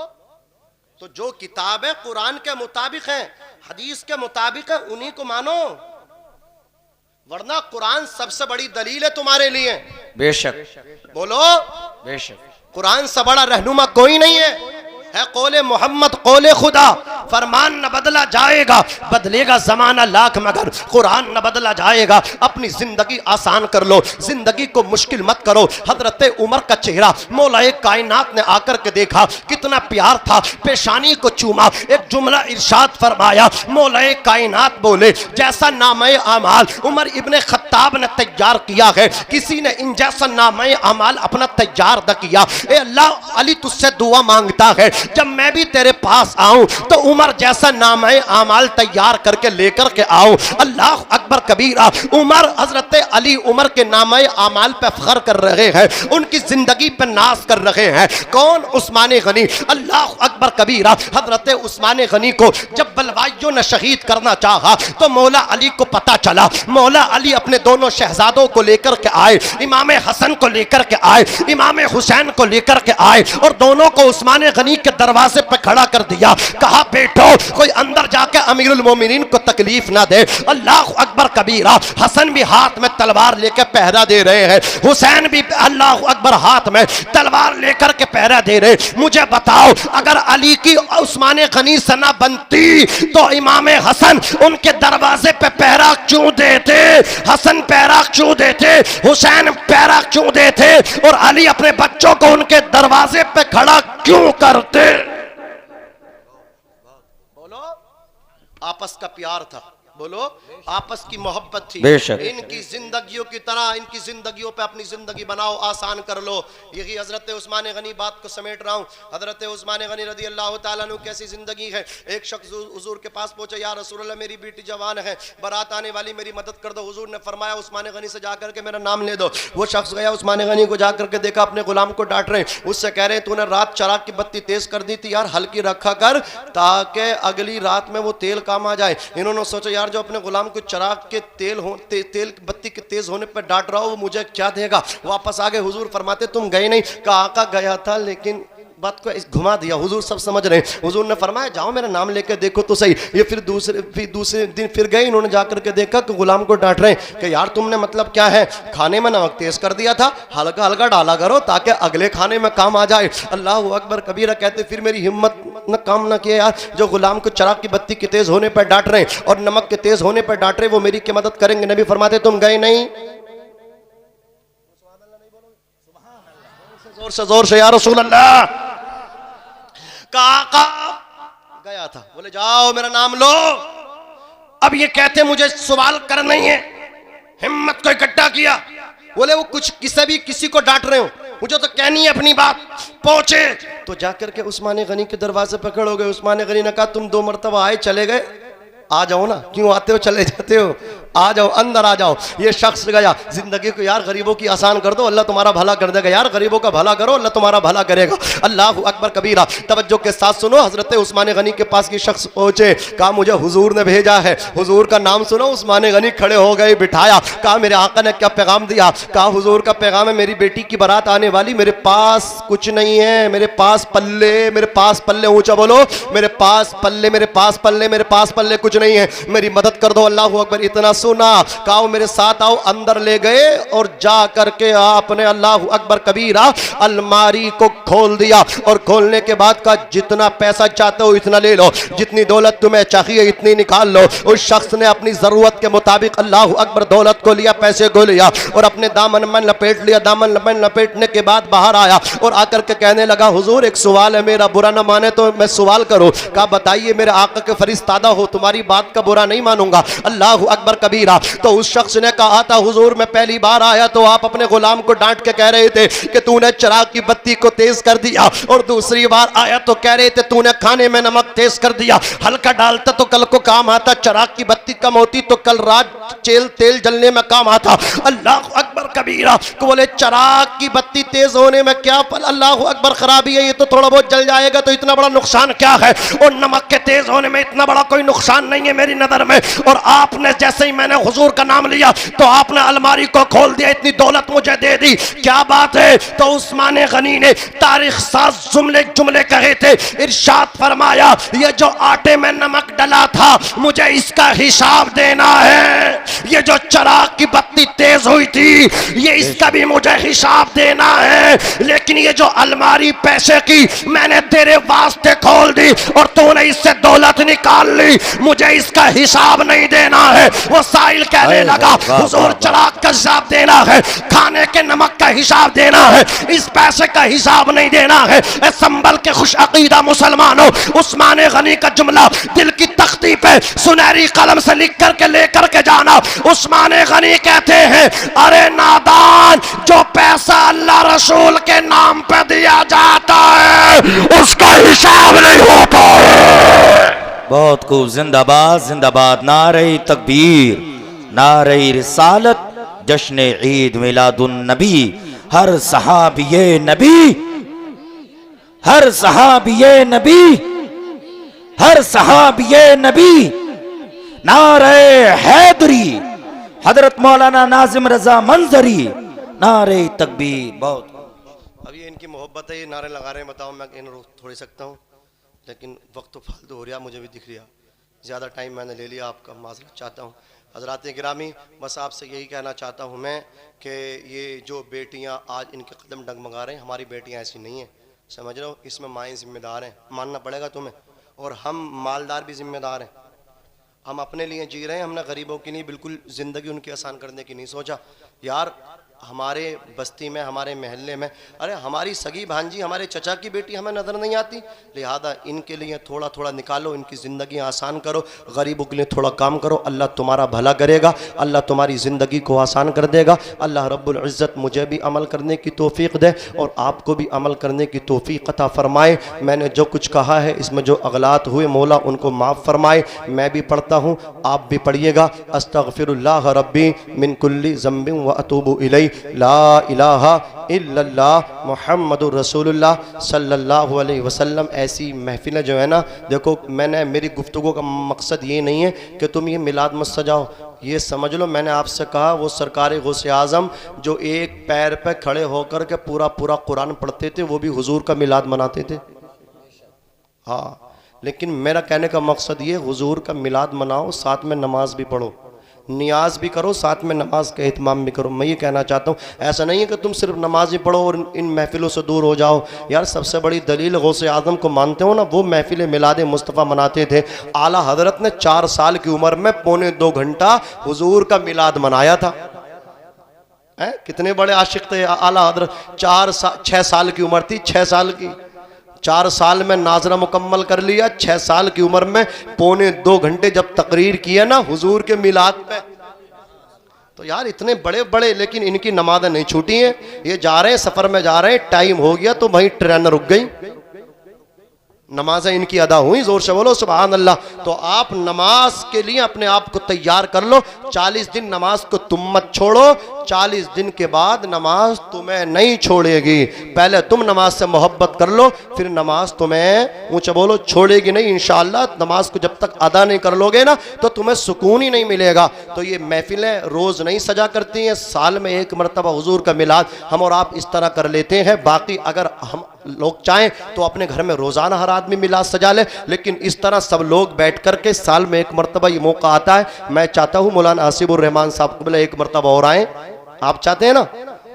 तो जो किताब है कुरान के मुताबिक है, हदीस के मुताबिक है, उन्हीं को मानो, वरना कुरान सबसे बड़ी दलील है तुम्हारे लिए। बेशक। बोलो, बेशक। कुरान से बड़ा रहनुमा कोई नहीं है। कौले मोहम्मद कौले खुदा, फरमान न बदला जाएगा, बदलेगा जमाना लाख मगर कुरान न बदला जाएगा। अपनी जिंदगी आसान कर लो, जिंदगी को मुश्किल मत करो। हजरत उमर का चेहरा मौलाए कायनात ने आकर के देखा, कितना प्यार था, पेशानी को चूमा, एक जुमला इरशाद फरमाया। मौलाए कायनात बोले जैसा नामे अमाल उमर इब्ने खत्ताब ने तैयार किया है, किसी ने इन जैसा नामे अमाल अपना तैयार न किया। ए अल्लाह, अली तुझसे दुआ मांगता है जब मैं भी तेरे पास आऊं तो उमर जैसा नामे अमाल तैयार करके लेकर के आओ। अल्लाह अकबर कबीरा। उमर हजरत अली उमर के नामे अमाल पे फख्र कर रहे हैं, उनकी जिंदगी पे नाज कर रहे हैं। कौन? उस्मान गनी। अल्लाह अकबर कबीरा। हजरत उस्मान गनी को जब बलवाइयों ने शहीद करना चाहा तो मौला अली को पता चला। मौला अली अपने दोनों शहजादों को लेकर के आए, इमाम हसन को लेकर के आए, इमाम हुसैन को लेकर के आए और दोनों को उस्मान गनी के दरवाजे पे खड़ा कर दिया। कहा बैठो, कोई अंदर जाके अमीरुल मोमिनीन को तकलीफ ना दे। अल्लाह अकबर कबीरा। हसन भी हाथ में तलवार लेकर पहरा दे रहे हैं, हुसैन भी अल्लाह अकबर हाथ में तलवार लेकर के पहरा दे रहे। मुझे बताओ, अगर अली की उस्मान गनी से ना बनती तो इमाम हसन उनके दरवाजे पे पहरा क्यों देते? हसन पहरा क्यों देते? हुसैन पहरा क्यों देते? और अली अपने बच्चों को उनके दरवाजे पे खड़ा क्यों करते? बोलो, आपस का प्यार था, बोलो आपस की मोहब्बत थी। बेशक। इनकी जिंदगियों की तरह इनकी जिंदगियों पे अपनी जिंदगी बनाओ, आसान कर लो। यही हजरत उस्मान गनी बात को समेट रहा हूँ। हजरत उस्मान गनी रदी अल्लाह ताला अन्हु कैसी जिंदगी है। एक शख्स हुजूर के पास पहुंचा, या रसूल अल्लाह मेरी बेटी जवान है, बारात आने वाली, मेरी मदद कर दो। हुजूर ने फरमाया उस्मान गनी से जाकर के मेरा नाम ले दो। वो शख्स गया, उस्मान गनी को जाकर के देखा, अपने गुलाम को डांट रहे, उससे कह रहे तूने रात चराग की बत्ती तेज कर दी थी यार, हल्की रखा कर ताकि अगली रात में वो तेल काम आ जाए। इन्होंने सोचा यार जो अपने गुलाम को चराग के तेल बत्ती के तेज होने पर डांट रहा हो वो मुझे क्या देगा। वापस आ गए, हुजूर फरमाते तुम गए नहीं? कहा आका गया था लेकिन बात को घुमा दिया। हुजूर सब समझ रहे हैं। हुजूर ने फरमाया जाओ मेरा नाम लेकर देखो तो सही। ये फिर दूसरे दिन फिर गए, इन्होंने जाकर के देखा कि गुलाम को डांट रहे हैं कि यार तुमने मतलब क्या है, खाने में नमक तेज कर दिया था, हल्का हल्का डाला करो ताकि अगले खाने में काम आ जाए। अल्लाह अकबर कबीरा। कहते फिर मेरी हिम्मत न काम न किया यार, जो गुलाम को चराग की बत्ती के तेज होने पर डांट रहे हैं और नमक के तेज होने पर डांट रहे वो मेरी की मदद करेंगे। नबी फरमाते तुम गए नहीं? जोर से या रसूल अल्लाह। काका गया था, बोले जाओ मेरा नाम लो। अब ये कहते मुझे सवाल करना ही है, हिम्मत को इकट्ठा किया। बोले वो कुछ किसी को डांट रहे हो, मुझे तो कहनी है अपनी बात। पहुंचे तो जाकर के उस्मान गनी के दरवाजे पर खड़े हो गए। उस्मान गनी ने कहा तुम 2 मरतबा आए चले गए, आ जाओ ना, क्यों आते हो चले जाते हो, आ जाओ अंदर आ जाओ। ये शख्स गया, जिंदगी को यार गरीबों की आसान कर दो, अल्लाह तुम्हारा भला कर देगा। यार गरीबों का भला करो, अल्लाह तुम्हारा भला करेगा। अल्लाह अकबर कबीरा। तवज्जो के साथ सुनो, हजरत उस्मान गनी के पास की शख्स पहुंचे, कहा मुझे हुजूर ने भेजा है। हुजूर का नाम सुनो। उस्मान गनी खड़े हो गए, बिठाया, कहा मेरे आका ने क्या पैगाम दिया? कहा हुजूर का पैगाम है मेरी बेटी की बारात आने वाली, मेरे पास कुछ नहीं है, मेरे पास पल्ले ऊंचा बोलो, मेरे पास पल्ले कुछ नहीं है, मेरी मदद कर दो। अल्लाह अकबर। इतना सुना, कहा मेरे साथ आओ। अंदर ले गए और जा करके आपने अल्लाह अकबर कबीरा अलमारी को खोल दिया और खोलने के बाद का जितना पैसा चाहते हो इतना ले लो, जितनी दौलत तुम्हें चाहिए इतनी निकाल लो। उस शख्स ने अपनी जरूरत के मुताबिक अल्लाह अकबर दौलत को लिया, पैसे को लिया और अपने दामन में लपेट लिया। दामन में लपेटने के बाद बाहर आया और आकर के कहने लगा हुजूर एक सवाल है मेरा, बुरा ना माने तो मैं सवाल करूं। कहा बताइए, मेरे आका के फरिश्तादा हो, तुम्हारी बात का बुरा नहीं मानूंगा। अल्लाह अकबर कबीरा। तो उस शख्स ने कहा था हुजूर मैं पहली बार आया तो आप अपने गुलाम को डांट के कह रहे थे कि तूने चराग की बत्ती को तेज कर दिया, और दूसरी बार आया तो कह रहे थे तूने खाने में नमक तेज कर दिया, हल्का डालता तो कल को काम आता, चराग की बत्ती कम होती तो कल रात तेल जलने में काम आता। अल्लाह अकबर कबीरा। को बोले चराग की बत्ती तेज होने में क्या अल्लाह अकबर खराबी है, ये तो थोड़ा बहुत जल जाएगा तो इतना बड़ा नुकसान क्या है, और नमक के तेज होने में इतना बड़ा कोई नुकसान नहीं है मेरी नजर में। और आपने जैसे ही मैंने हुजूर का नाम लिया तो आपने अलमारी को खोल दिया, इतनी दौलत मुझे दे दी, क्या बात है? तो उस्मान गनी ने तारीख साज जुमले कहे थे, इरशाद फरमाया ये जो आटे में नमक डला था मुझे इसका हिसाब देना है, ये जो चराग की बत्ती तेज हुई थी ये इसका भी मुझे हिसाब देना है, लेकिन ये जो अलमारी पैसे की मैंने तेरे वास्ते खोल दी और तूने इससे दौलत निकाल ली, मुझे इसका हिसाब नहीं देना है। वो साहिल कहने लगा हुजूर चिराग का हिसाब देना है, खाने के नमक का हिसाब देना है, इस पैसे का हिसाब नहीं देना है। संभल के खुश अकीदा मुसलमानों, उस्मान गनी का जुमला दिल की तख्ती पे सुनहरी कलम से लिख करके लेकर के जाना। उस्मान गनी कहते हैं अरे नादान, जो पैसा अल्लाह रसूल के नाम पे दिया जाता है उसका हिसाब नहीं होता है। बहुत खूब, जिंदाबाद जिंदाबाद, नारे तकबीर, नारे रिसालत, जश्न ईद मिलादुन नबी। हर सहाबिये नबी, हर सहाबिये नबी, हर सहाबिये नबी, नारे हैदरी, हजरत मौलाना नाजिम रजा मंजरी, नारे तकबीर। बहुत अब ये इनकी मोहब्बत है, ये नारे लगा रहे हैं, बताओ मैं इन रोक थोड़ी सकता हूँ, लेकिन वक्त तो फालतू हो रहा, मुझे भी दिख रहा, ज़्यादा टाइम मैंने ले लिया, आपका माजरत चाहता हूँ। हज़रात गिरामी, बस आपसे यही कहना चाहता हूँ मैं कि ये जो बेटियाँ आज इनके कदम डगमगा रहे हैं, हमारी बेटियाँ ऐसी नहीं हैं, समझ रहे हो, इसमें माएँ जिम्मेदार हैं, मानना पड़ेगा तुम्हें, और हम मालदार भी जिम्मेदार हैं। हम अपने लिए जी रहे हैं, हमने गरीबों की नहीं, बिल्कुल ज़िंदगी उनकी आसान करने की नहीं सोचा। यार हमारे बस्ती में, हमारे महल्ले में, अरे हमारी सगी भांजी, हमारे चचा की बेटी हमें नज़र नहीं आती, लिहाजा इनके लिए थोड़ा थोड़ा निकालो, इनकी ज़िंदगी आसान करो, गरीबों के लिए थोड़ा काम करो, अल्लाह तुम्हारा भला करेगा, अल्लाह तुम्हारी ज़िंदगी को आसान कर देगा। अल्लाह रब्बुल इज़्ज़त मुझे भी अमल करने की तौफीक दे और आपको भी अमल करने की तौफीक अता फरमाए। मैंने जो कुछ कहा है इसमें जो अगलात हुए, मौला उनको माफ़ फरमाए। मैं भी पढ़ता हूँ, आप भी पढ़िएगा। अस्तगफिरुल्लाह रब्बी मिन कुल्ली ज़ंबिन व अतूबु इलैहि, ला इलाहा इल्लल्लाह मुहम्मदुर रसूलुल्लाह सल्लल्लाहु अलैहि वसल्लम। ऐसी महफिलें जो है ना, देखो मैंने, मेरी गुफ्तगू का मकसद ये नहीं है कि तुम ये मिलाद मत सजाओ, ये समझ लो मैंने आपसे कहा वो सरकार गौसे आज़म जो एक पैर पे खड़े होकर के पूरा पूरा कुरान पढ़ते थे, वो भी हुजूर का मिलाद मनाते थे। हाँ, लेकिन मेरा कहने का मकसद ये, हुजूर का मिलाद मनाओ, साथ में नमाज भी पढ़ो, नियाज भी करो, साथ में नमाज का एहतमाम भी करो। मैं ये कहना चाहता हूँ, ऐसा नहीं है कि तुम सिर्फ नमाज ही पढ़ो और इन महफिलों से दूर हो जाओ। यार सबसे बड़ी दलील गौसे आज़म को मानते हो ना, वो महफिल मिलाद मुस्तफ़ा मनाते थे। आला हजरत ने 4 साल की उम्र में 2.25 घंटा हुजूर का मिलाद मनाया था। कितने बड़े आशिक थे आला हजरत। 6 साल की उम्र थी, 6 साल की, 4 साल में नाजरा मुकम्मल कर लिया, 6 साल की उम्र में 2.25 घंटे जब तकरीर किया ना हुजूर के मिलाद पे। तो यार इतने बड़े बड़े, लेकिन इनकी नमाज़ें नहीं छूटी हैं। ये जा रहे हैं, सफ़र में जा रहे हैं, टाइम हो गया तो वहीं ट्रेन रुक गई, नमाजें इनकी अदा हुई। जोर से बोलो सुभान अल्लाह। तो आप नमाज के लिए अपने आप को तैयार कर लो। 40 दिन नमाज को तुम मत छोड़ो, 40 दिन के बाद नमाज तुम्हें नहीं छोड़ेगी। पहले तुम नमाज से मोहब्बत कर लो, फिर नमाज तुम्हें, ऊंचा बोलो, छोड़ेगी नहीं इंशाअल्लाह। नमाज को जब तक अदा नहीं कर लोगे ना तो तुम्हें सुकून ही नहीं मिलेगा। तो ये महफिलें रोज़ नहीं सजा करती हैं, साल में एक मरतबा हुजूर का मिलाद हम और आप इस तरह कर लेते हैं। बाकी अगर हम लोग चाहें तो अपने घर में रोज़ाना हर आदमी मिलाद सजा ले, लेकिन इस तरह सब लोग बैठ कर के साल में एक मरतबा ये मौका आता है। मैं चाहता हूँ मौलाना आसिफुर रहमान साहब को एक मरतबा और आए, आप चाहते हैं ना?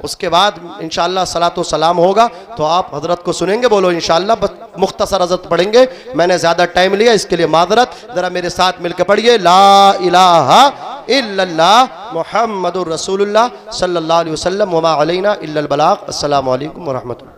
उसके बाद इंशाअल्लाह सलातो सलाम होगा तो आप हजरत को सुनेंगे। बोलो इंशाअल्लाह। बस मुख्तसर हजरत पढ़ेंगे, मैंने ज़्यादा टाइम लिया इसके लिए माजरत। ज़रा मेरे साथ मिलकर पढ़िए, ला इलाहा इल्लल्लाह मुहम्मदुर रसूलुल्लाह सल्लल्लाहु अलैहि वसल्लम वमा अलैना इल्लल बलाग। अस्सलामु अलैकुम व रहमतुल्लाह।